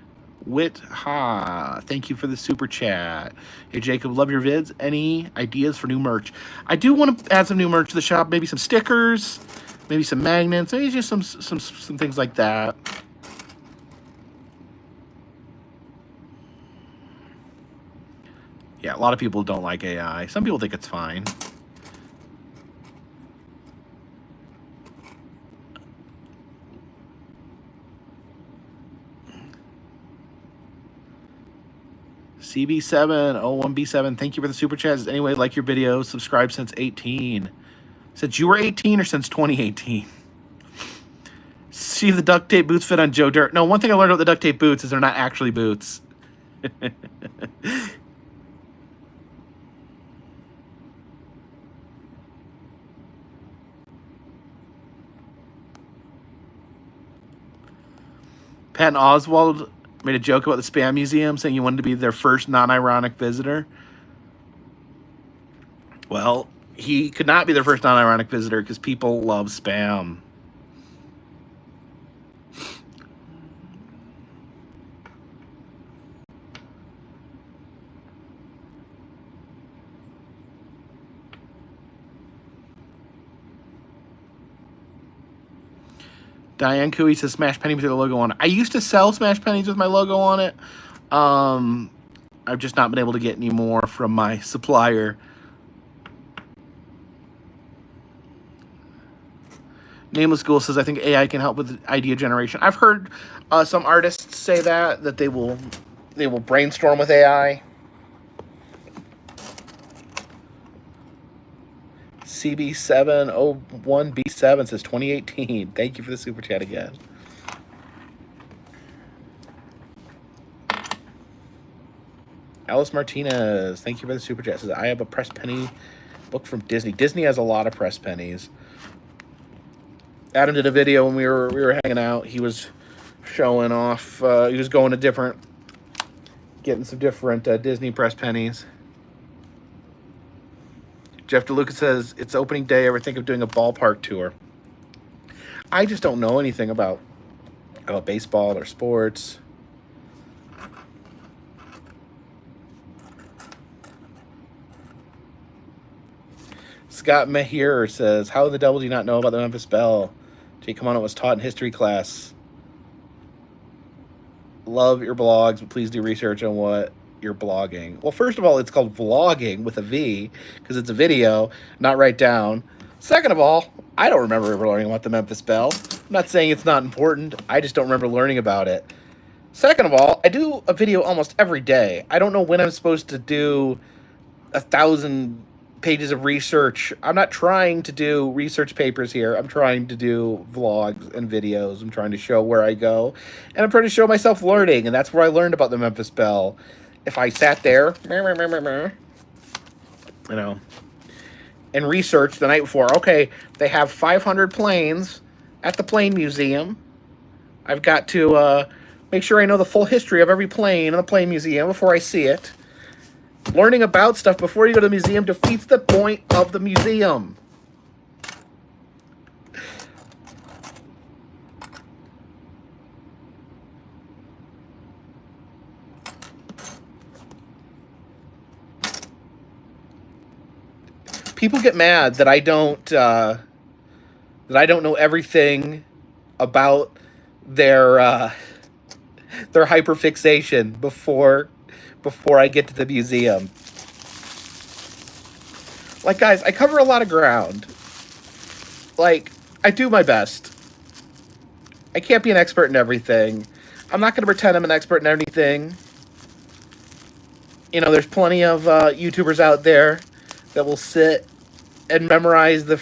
Whitha, thank you for the super chat. Hey Jacob, love your vids. Any ideas for new merch? I do want to add some new merch to the shop. Maybe some stickers, maybe some magnets, maybe just some things like that. Yeah, a lot of people don't like AI. Some people think it's fine. CB701B7, thank you for the super chats. Anyway, like your video, subscribe since 18. Since you were 18 or since 2018? See if the duct tape boots fit on Joe Dirt. No, one thing I learned about the duct tape boots is they're not actually boots. Patton Oswalt made a joke about the Spam Museum, saying you wanted to be their first non-ironic visitor. Well, he could not be their first non-ironic visitor because people love spam. Diane Cooey says Smash Penny with their logo on it. I used to sell Smash Pennies with my logo on it. I've just not been able to get any more from my supplier. Nameless Ghoul says, I think AI can help with idea generation. I've heard some artists say that they will brainstorm with AI. CB701B7 says 2018. Thank you for the super chat again. Alice Martinez, thank you for the super chat. Says, I have a press penny book from Disney. Disney has a lot of press pennies. Adam did a video when we were hanging out. He was showing off. He was going to getting some different Disney press pennies. Jeff DeLuca says, it's opening day. Ever think of doing a ballpark tour? I just don't know anything about baseball or sports. Scott Mehir says, how in the devil do you not know about the Memphis Belle? Jay Kamano was taught in history class. Love your blogs, but please do research on what you're blogging. Well, first of all, it's called vlogging with a V because it's a video, not write down. Second of all, I don't remember ever learning about the Memphis Belle. I'm not saying it's not important. I just don't remember learning about it. Second of all, I do a video almost every day. I don't know when I'm supposed to do 1,000 pages of research. I'm not trying to do research papers here. I'm trying to do vlogs and videos. I'm trying to show where I go. And I'm trying to show myself learning. And that's where I learned about the Memphis Belle. If I sat there, you know, and researched the night before, okay, they have 500 planes at the Plane Museum. I've got to make sure I know the full history of every plane in the plane museum before I see it. Learning about stuff before you go to the museum defeats the point of the museum. People get mad that I don't know everything about their hyperfixation before I get to the museum. Like, guys, I cover a lot of ground. Like, I do my best. I can't be an expert in everything. I'm not going to pretend I'm an expert in anything. You know, there's plenty of YouTubers out there that will sit and memorize the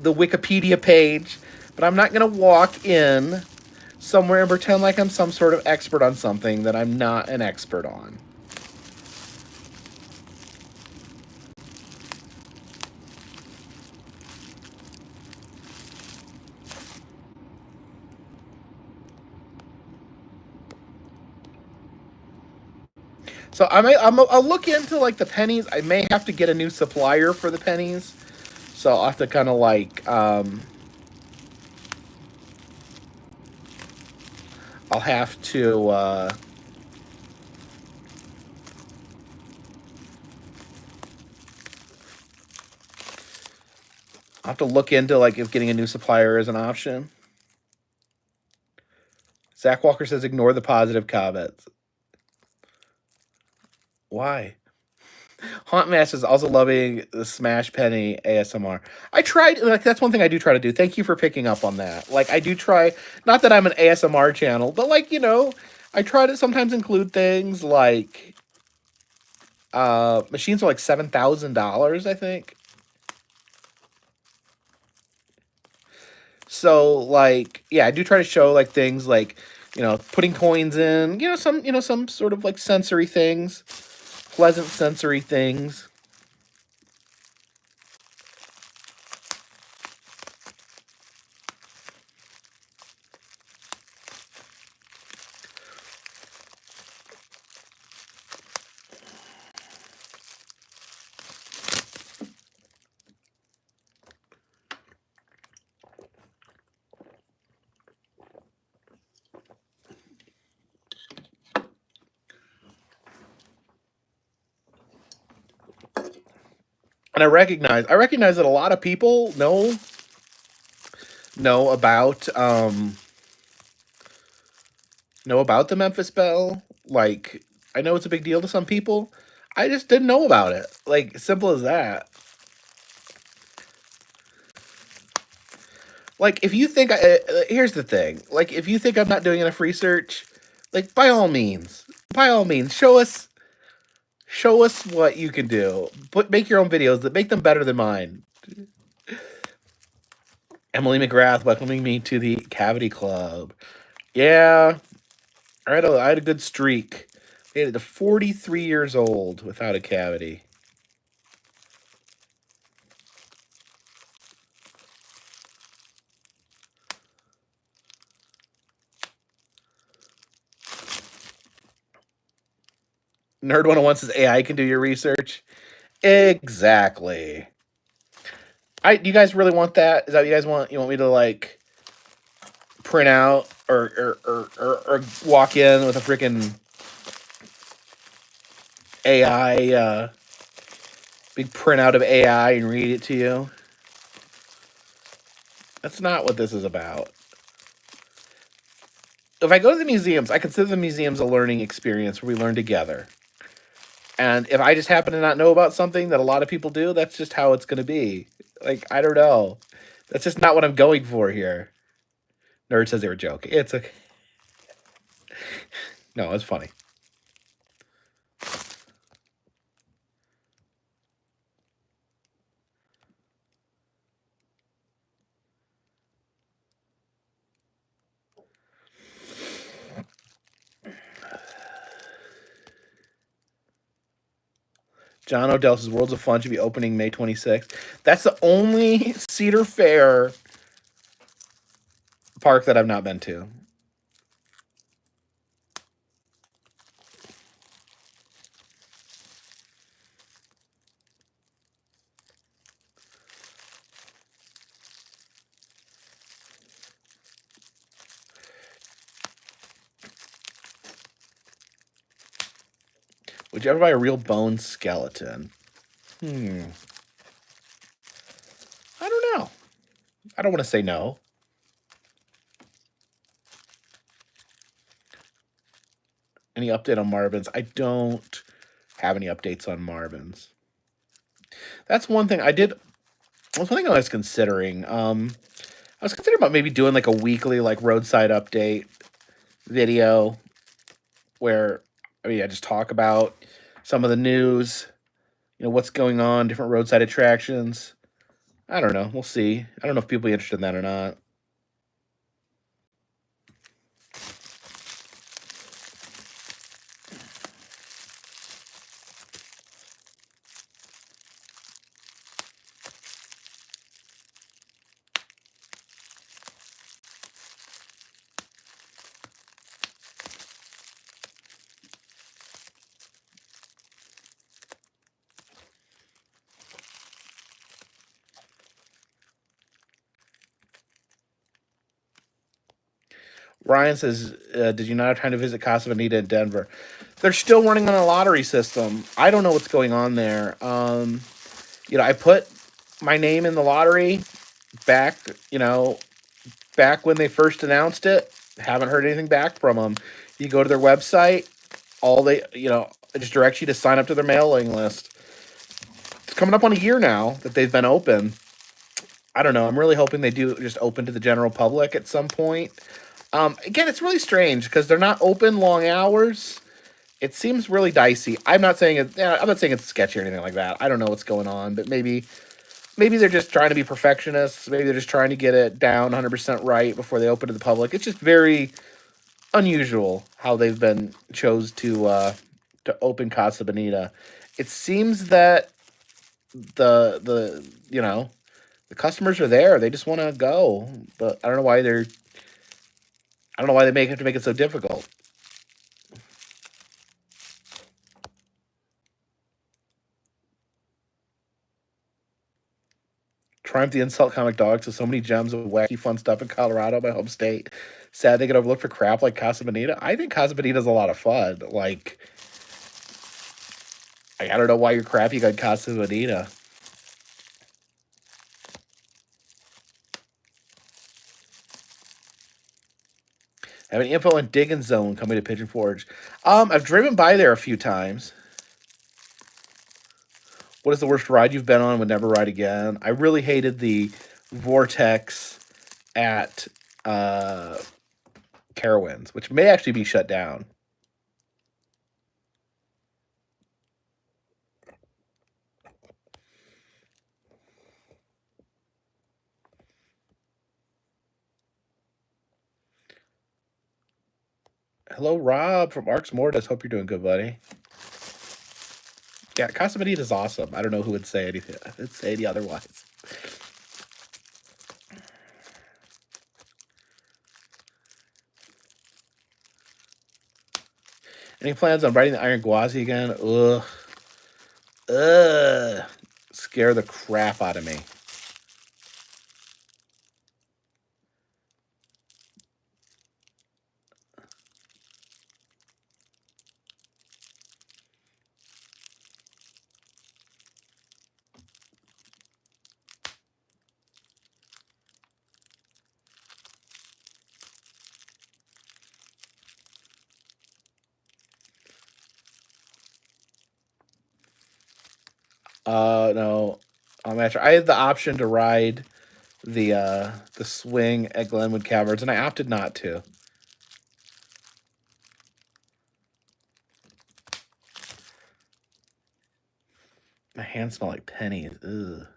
Wikipedia page, but I'm not going to walk in somewhere and pretend like I'm some sort of expert on something that I'm not an expert on. So I'll look into like the pennies. I may have to get a new supplier for the pennies. So I'll have to kind of like I'll have to look into like if getting a new supplier is an option. Zach Walker says ignore the positive comments. Why? Haunt Master is also loving the Smash Penny ASMR. I tried, like, that's one thing I do try to do. Thank you for picking up on that. Like, I do try, not that I'm an ASMR channel, but, like, you know, I try to sometimes include things like, machines are like $7,000, I think. So, like, yeah, I do try to show, like, things like, you know, putting coins in, some sort of, like, sensory things, pleasant sensory things. And I recognize that a lot of people know about the Memphis Belle. Like, I know it's a big deal to some people. I just didn't know about it. Like, simple as that. Like, if you think here's the thing. Like, if you think I'm not doing enough research, like, by all means, show us what you can do. Make your own videos that make them better than mine. Emily McGrath welcoming me to the Cavity Club. Yeah, I had a good streak. I made it to 43 years old without a cavity. Nerd 101 says AI can do your research. Exactly. Do you guys really want that? Is that what you guys want? You want me to like print out or walk in with a freaking AI big printout of AI and read it to you? That's not what this is about. If I go to the museums, I consider the museums a learning experience where we learn together. And if I just happen to not know about something that a lot of people do, that's just how it's going to be. Like, I don't know. That's just not what I'm going for here. Nerd says they were joking. It's okay. No, it's funny. John Odell says Worlds of Fun should be opening May 26th. That's the only Cedar Fair park that I've not been to. Would you ever buy a real bone skeleton? I don't know. I don't want to say no. Any update on Marvin's? I don't have any updates on Marvin's. That's one thing I did. That's one thing I was considering. I was considering about maybe doing like a weekly like roadside update video where I just talk about some of the news, what's going on, different roadside attractions. I don't know. We'll see. I don't know if people are interested in that or not. Ryan says, "Did you not have time to visit Casa Bonita in Denver? They're still running on a lottery system. I don't know what's going on there. I put my name in the lottery back, back when they first announced it. Haven't heard anything back from them. You go to their website, it just directs you to sign up to their mailing list. It's coming up on a year now that they've been open. I don't know. I'm really hoping they do just open to the general public at some point. Again, it's really strange because they're not open long hours. It seems really dicey. I'm not saying it's sketchy or anything like that. I don't know what's going on, but maybe they're just trying to be perfectionists. Maybe they're just trying to get it down 100% right before they open to the public. It's just very unusual how they've been chose to open Casa Bonita. It seems that the customers are there. They just want to go, but I don't know why they have to make it so difficult. Triumph the Insult Comic Dogs has so many gems of wacky fun stuff in Colorado, my home state. Sad they get overlooked for crap like Casa Bonita. I think Casa Bonita is a lot of fun. Like, I don't know why you're crapping on Casa Bonita. Have any info on Diggin' Zone coming to Pigeon Forge? I've driven by there a few times. What is the worst ride you've been on? Would never ride again. I really hated the Vortex at Carowinds, which may actually be shut down. Hello, Rob from Arcs Mortis. Hope you're doing good, buddy. Yeah, Casa Bonita is awesome. I don't know who would say anything. I'd say any otherwise. Any plans on riding the Iron Gwazi again? Ugh. Scare the crap out of me. No. I had the option to ride the swing at Glenwood Caverns, and I opted not to. My hands smell like pennies. Ugh.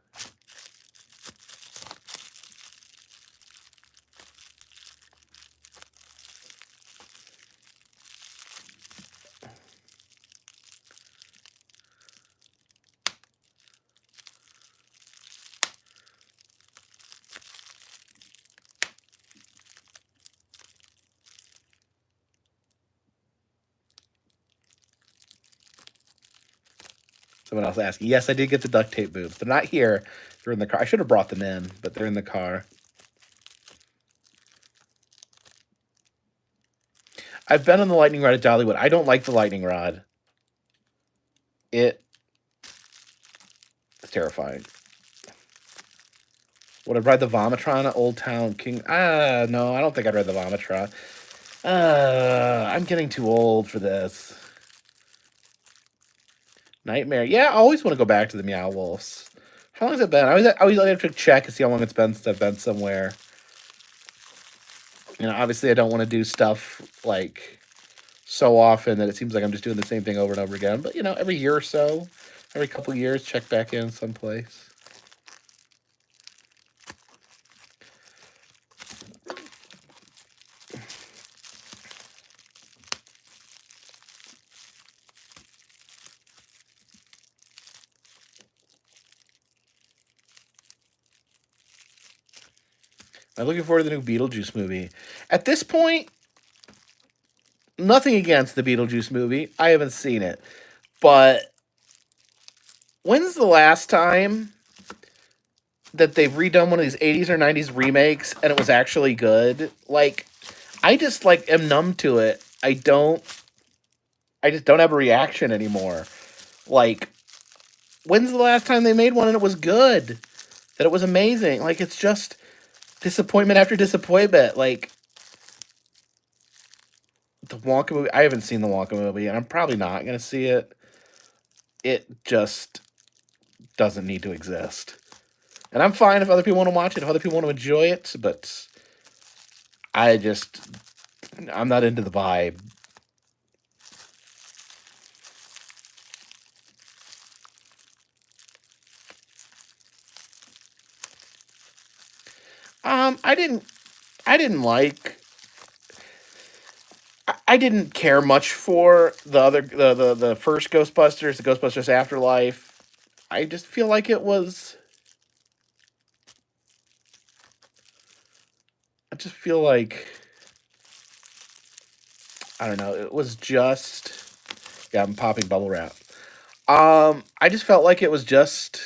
Someone else asking. Yes, I did get the duct tape boots. They're not here. They're in the car. I should have brought them in, but they're in the car. I've been on the lightning rod at Dollywood. I don't like the lightning rod. It's terrifying. Would I ride the Vomitron at Old Town King? No, I don't think I'd ride the Vomitron. I'm getting too old for this. Nightmare. Yeah, I always want to go back to the Meow Wolves. How long has it been? I always have to check and see how long it's been since I've been somewhere. You know, obviously I don't want to do stuff like so often that it seems like I'm just doing the same thing over and over again. But, you know, every year or so, every couple years, check back in someplace. I'm looking forward to the new Beetlejuice movie. At this point, nothing against the Beetlejuice movie. I haven't seen it. But when's the last time that they've redone one of these 80s or 90s remakes and it was actually good? Like, I just like am numb to it. I just don't have a reaction anymore. Like, when's the last time they made one and it was good? That it was amazing? Like, it's just disappointment after disappointment. Like, the Wonka movie, I haven't seen the Wonka movie, and I'm probably not going to see it. It just doesn't need to exist. And I'm fine if other people want to watch it, if other people want to enjoy it, but I'm not into the vibe. I didn't care much for the first Ghostbusters, the Ghostbusters Afterlife. I just feel like it was. I just feel like I don't know. It was just. Yeah, I'm popping bubble wrap. I just felt like it was just.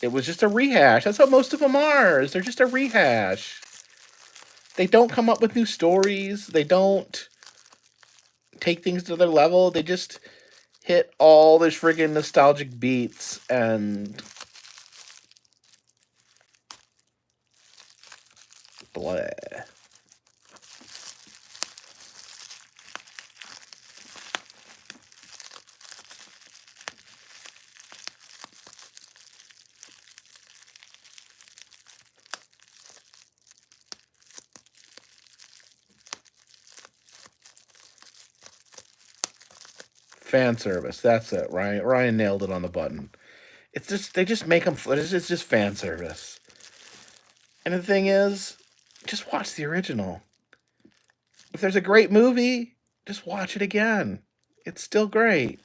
It was just a rehash. That's what most of them are. They're just a rehash. They don't come up with new stories. They don't take things to their level. They just hit all these friggin' nostalgic beats and blah. Fan service. That's it. Ryan nailed it on the button. It's just they just make them. It's just fan service. And the thing is, just watch the original. If there's a great movie, just watch it again. It's still great.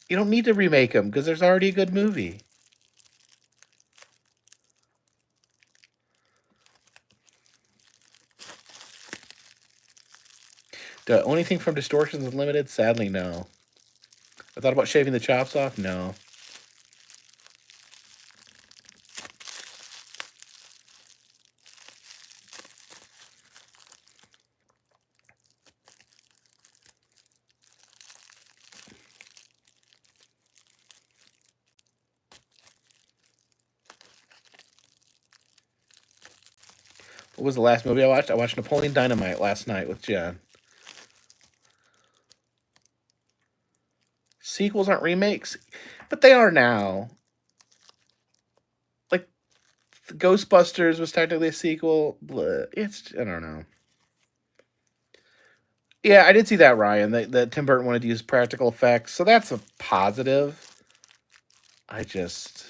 You don't need to remake them because there's already a good movie. Do I own anything from Distortions Unlimited? Sadly, no. I thought about shaving the chops off? No. What was the last movie I watched? I watched Napoleon Dynamite last night with Jen. Sequels aren't remakes, but they are now. Like, the Ghostbusters was technically a sequel. I don't know. Yeah, I did see that, Ryan, that Tim Burton wanted to use practical effects, so that's a positive. I just.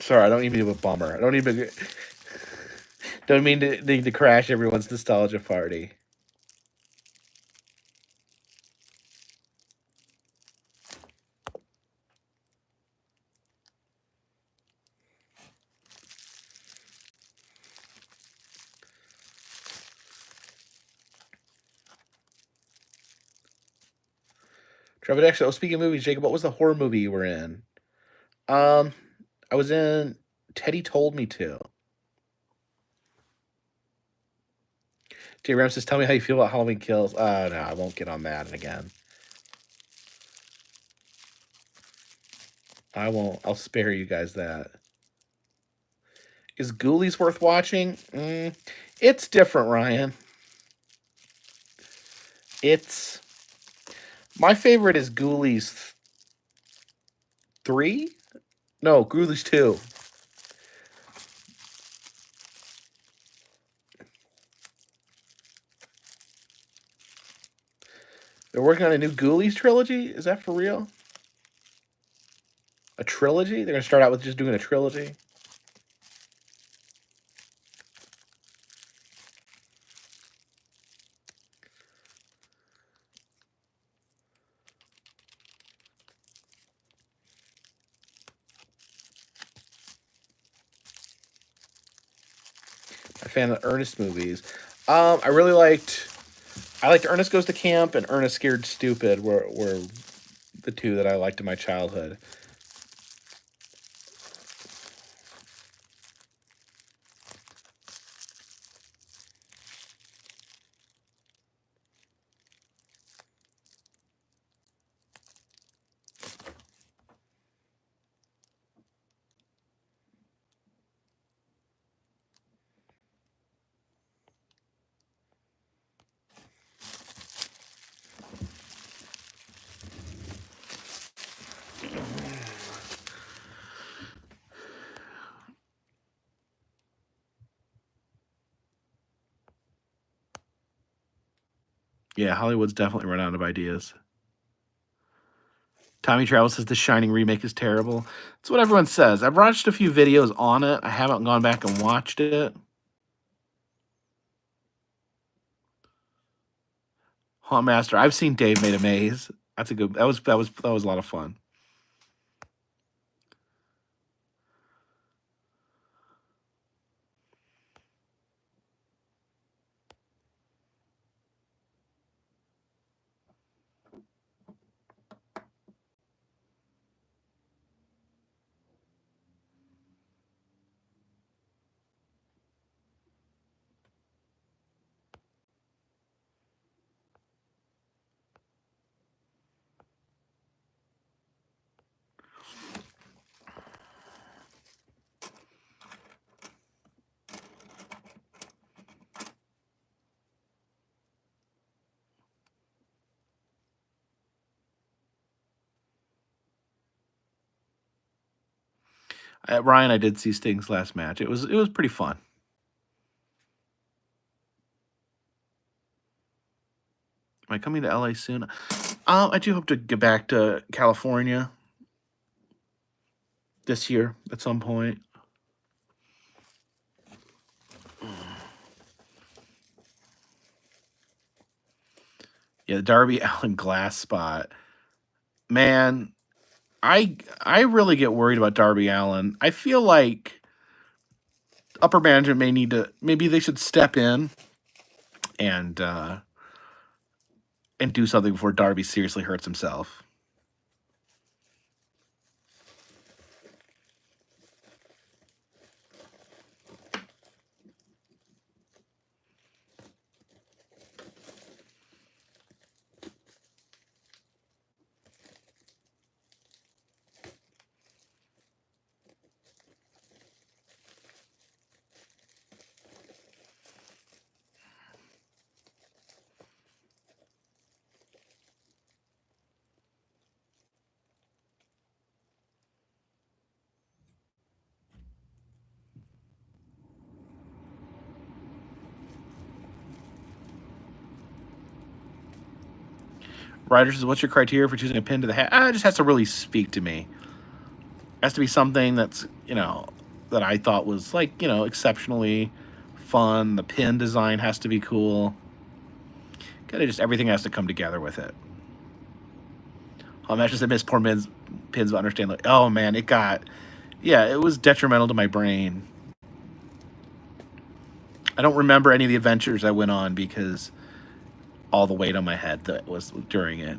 Sorry, I don't need to be a bummer. I don't need to. Don't mean to need to crash everyone's nostalgia party. Trevor, actually, speaking of movies, Jacob, what was the horror movie you were in? I was in Teddy Told Me To. Jay Rams says, tell me how you feel about Halloween Kills. No, I won't get on that again. I won't. I'll spare you guys that. Is Ghoulies worth watching? It's different, Ryan. It's... My favorite is Ghoulies 3? No, Ghoulies 2. They're working on a new Ghoulies trilogy? Is that for real? A trilogy? They're going to start out with just doing a trilogy? A fan of Ernest movies. I liked Ernest Goes to Camp and Ernest Scared Stupid were the two that I liked in my childhood. Yeah, Hollywood's definitely run out of ideas. Tommy Travel says the Shining remake is terrible. That's what everyone says. I've watched a few videos on it. I haven't gone back and watched it. Haunt Master. I've seen Dave Made a Maze. That's a good. That was a lot of fun. Ryan, I did see Sting's last match. It was pretty fun. Am I coming to LA soon? I do hope to get back to California this year at some point. Yeah, the Darby Allin glass spot. Man, I really get worried about Darby Allin. I feel like upper management maybe they should step in and do something before Darby seriously hurts himself. Ryder says, what's your criteria for choosing a pin to the hat? It just has to really speak to me. It has to be something that's, that I thought was exceptionally fun. The pin design has to be cool. Kind of just everything has to come together with it. Imagine I missed poor pins, but understand oh man, it was detrimental to my brain. I don't remember any of the adventures I went on because all the weight on my head that was during it.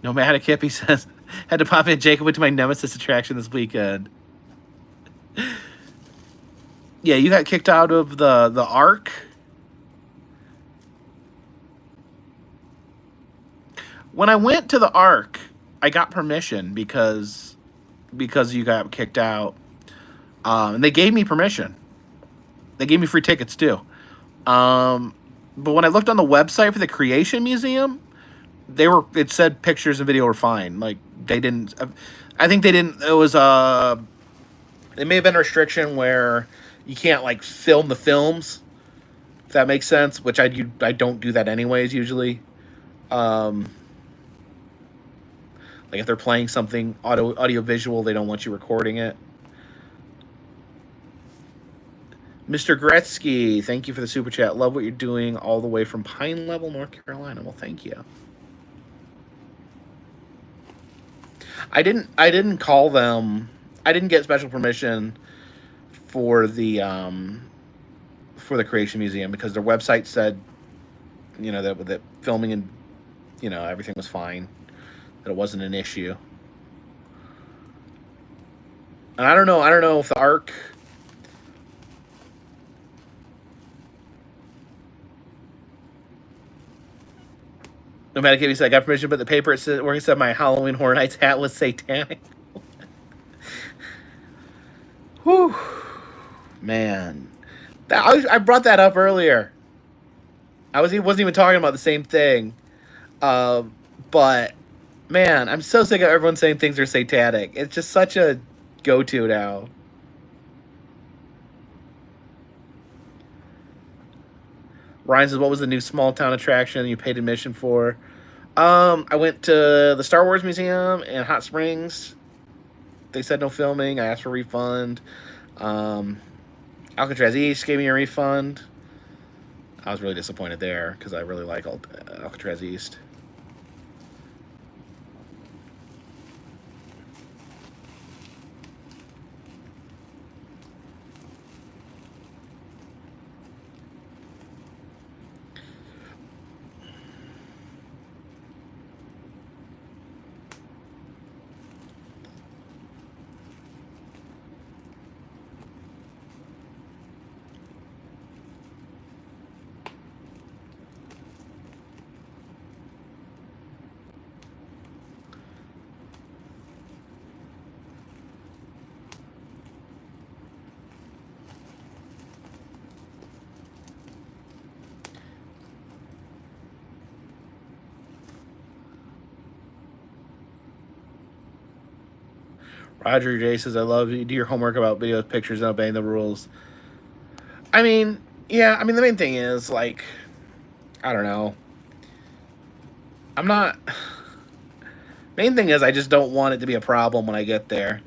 Nomadic Hippie says, had to pop in. Jacob went to my Nemesis attraction this weekend. Yeah, you got kicked out of the Ark. When I went to the Ark, I got permission because you got kicked out, and they gave me permission. They gave me free tickets too. But when I looked on the website for the Creation Museum, it said pictures and video were fine. Like they didn't. I think they didn't. It was it may have been a restriction where you can't like film the films. If that makes sense, which I don't do that anyways usually. Like if they're playing something audio visual, they don't want you recording it. Mr. Gretzky, thank you for the super chat. Love what you're doing all the way from Pine Level, North Carolina. Well, thank you. I didn't call them. I didn't get special permission for the Creation Museum because their website said, that filming and everything was fine, that it wasn't an issue. And I don't know if the Ark. Nomadic Hippie said, I got permission, but the paper where he said my Halloween Horror Nights hat was satanic. Whew. Man. I brought that up earlier. I wasn't even talking about the same thing. But, man, I'm so sick of everyone saying things are satanic. It's just such a go-to now. Ryan says, what was the new small town attraction you paid admission for? I went to the Star Wars Museum in Hot Springs. They said no filming. I asked for a refund. Alcatraz East gave me a refund. I was really disappointed there because I really like Alcatraz East. Roger J says, I love you. Do your homework about videos, pictures, and obeying the rules. I mean, yeah, the main thing is, like, I don't know. I'm not... Main thing is I just don't want it to be a problem when I get there.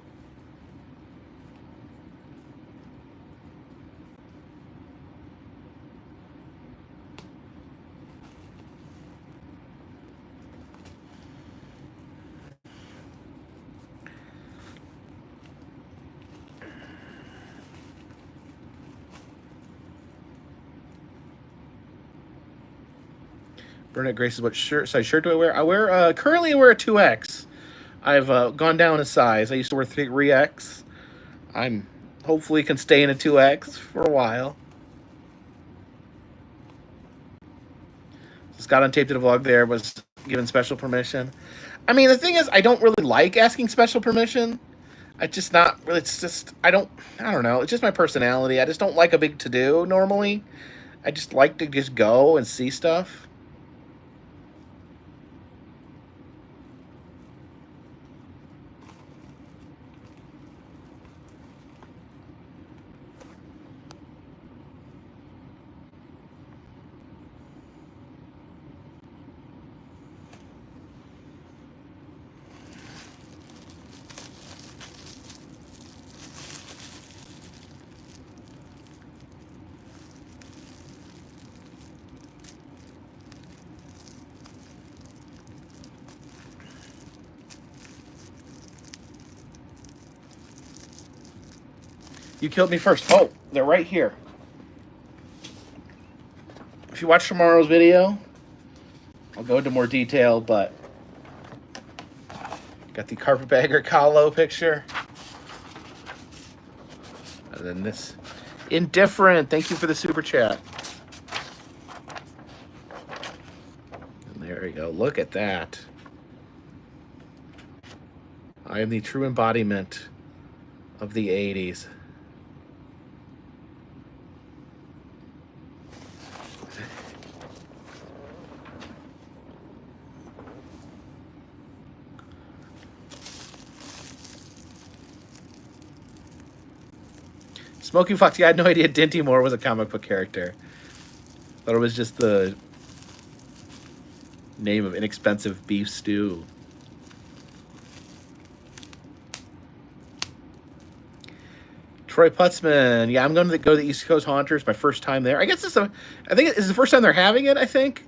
Burnett Grace says, what size shirt do I wear? Currently I wear a 2X. I've gone down a size. I used to wear 3X. I'm hopefully can stay in a 2X for a while. Scott on Tape to the Vlog there was given special permission. I mean, the thing is, I don't really like asking special permission. I just not really. It's just I don't know. It's just my personality. I just don't like a big to-do normally. I just like to just go and see stuff. You killed me first. Oh, they're right here. If you watch tomorrow's video, I'll go into more detail, but Got the Carpetbagger Kahlo picture. And then this Indifferent. Thank you for the super chat. And there we go. Look at that. I am the true embodiment of the 80s. Smoking Fox, yeah, I had no idea Dinty Moore was a comic book character. Thought it was just the name of inexpensive beef stew. Troy Putzman, yeah, I'm going to go to the East Coast Haunters. My first time there. I guess I think it's the first time they're having it. I think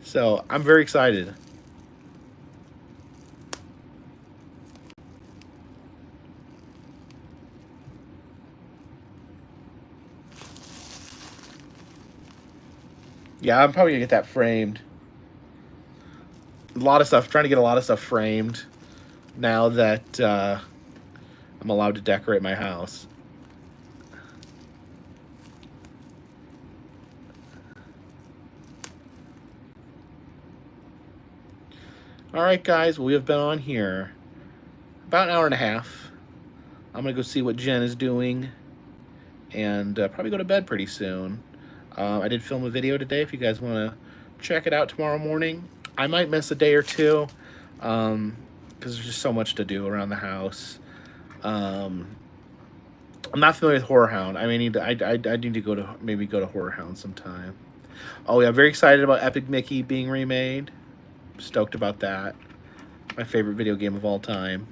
so. I'm very excited. Yeah, I'm probably gonna get that framed. A lot of stuff. Trying to get a lot of stuff framed now that I'm allowed to decorate my house. All right, guys. Well, we have been on here about an hour and a half. I'm gonna go see what Jen is doing, and probably go to bed pretty soon. I did film a video today. If you guys want to check it out tomorrow morning, I might miss a day or two because there's just so much to do around the house. I'm not familiar with Horror Hound. I need to maybe go to Horror Hound sometime. Oh yeah, I'm very excited about Epic Mickey being remade. Stoked about that. My favorite video game of all time.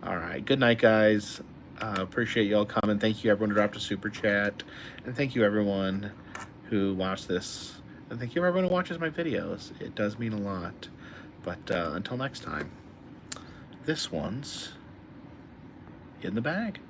All right, good night, guys. Appreciate y'all coming. Thank you everyone who dropped a super chat, and thank you everyone who watched this, and thank you everyone who watches my videos. It does mean a lot. But until next time, this one's in the bag.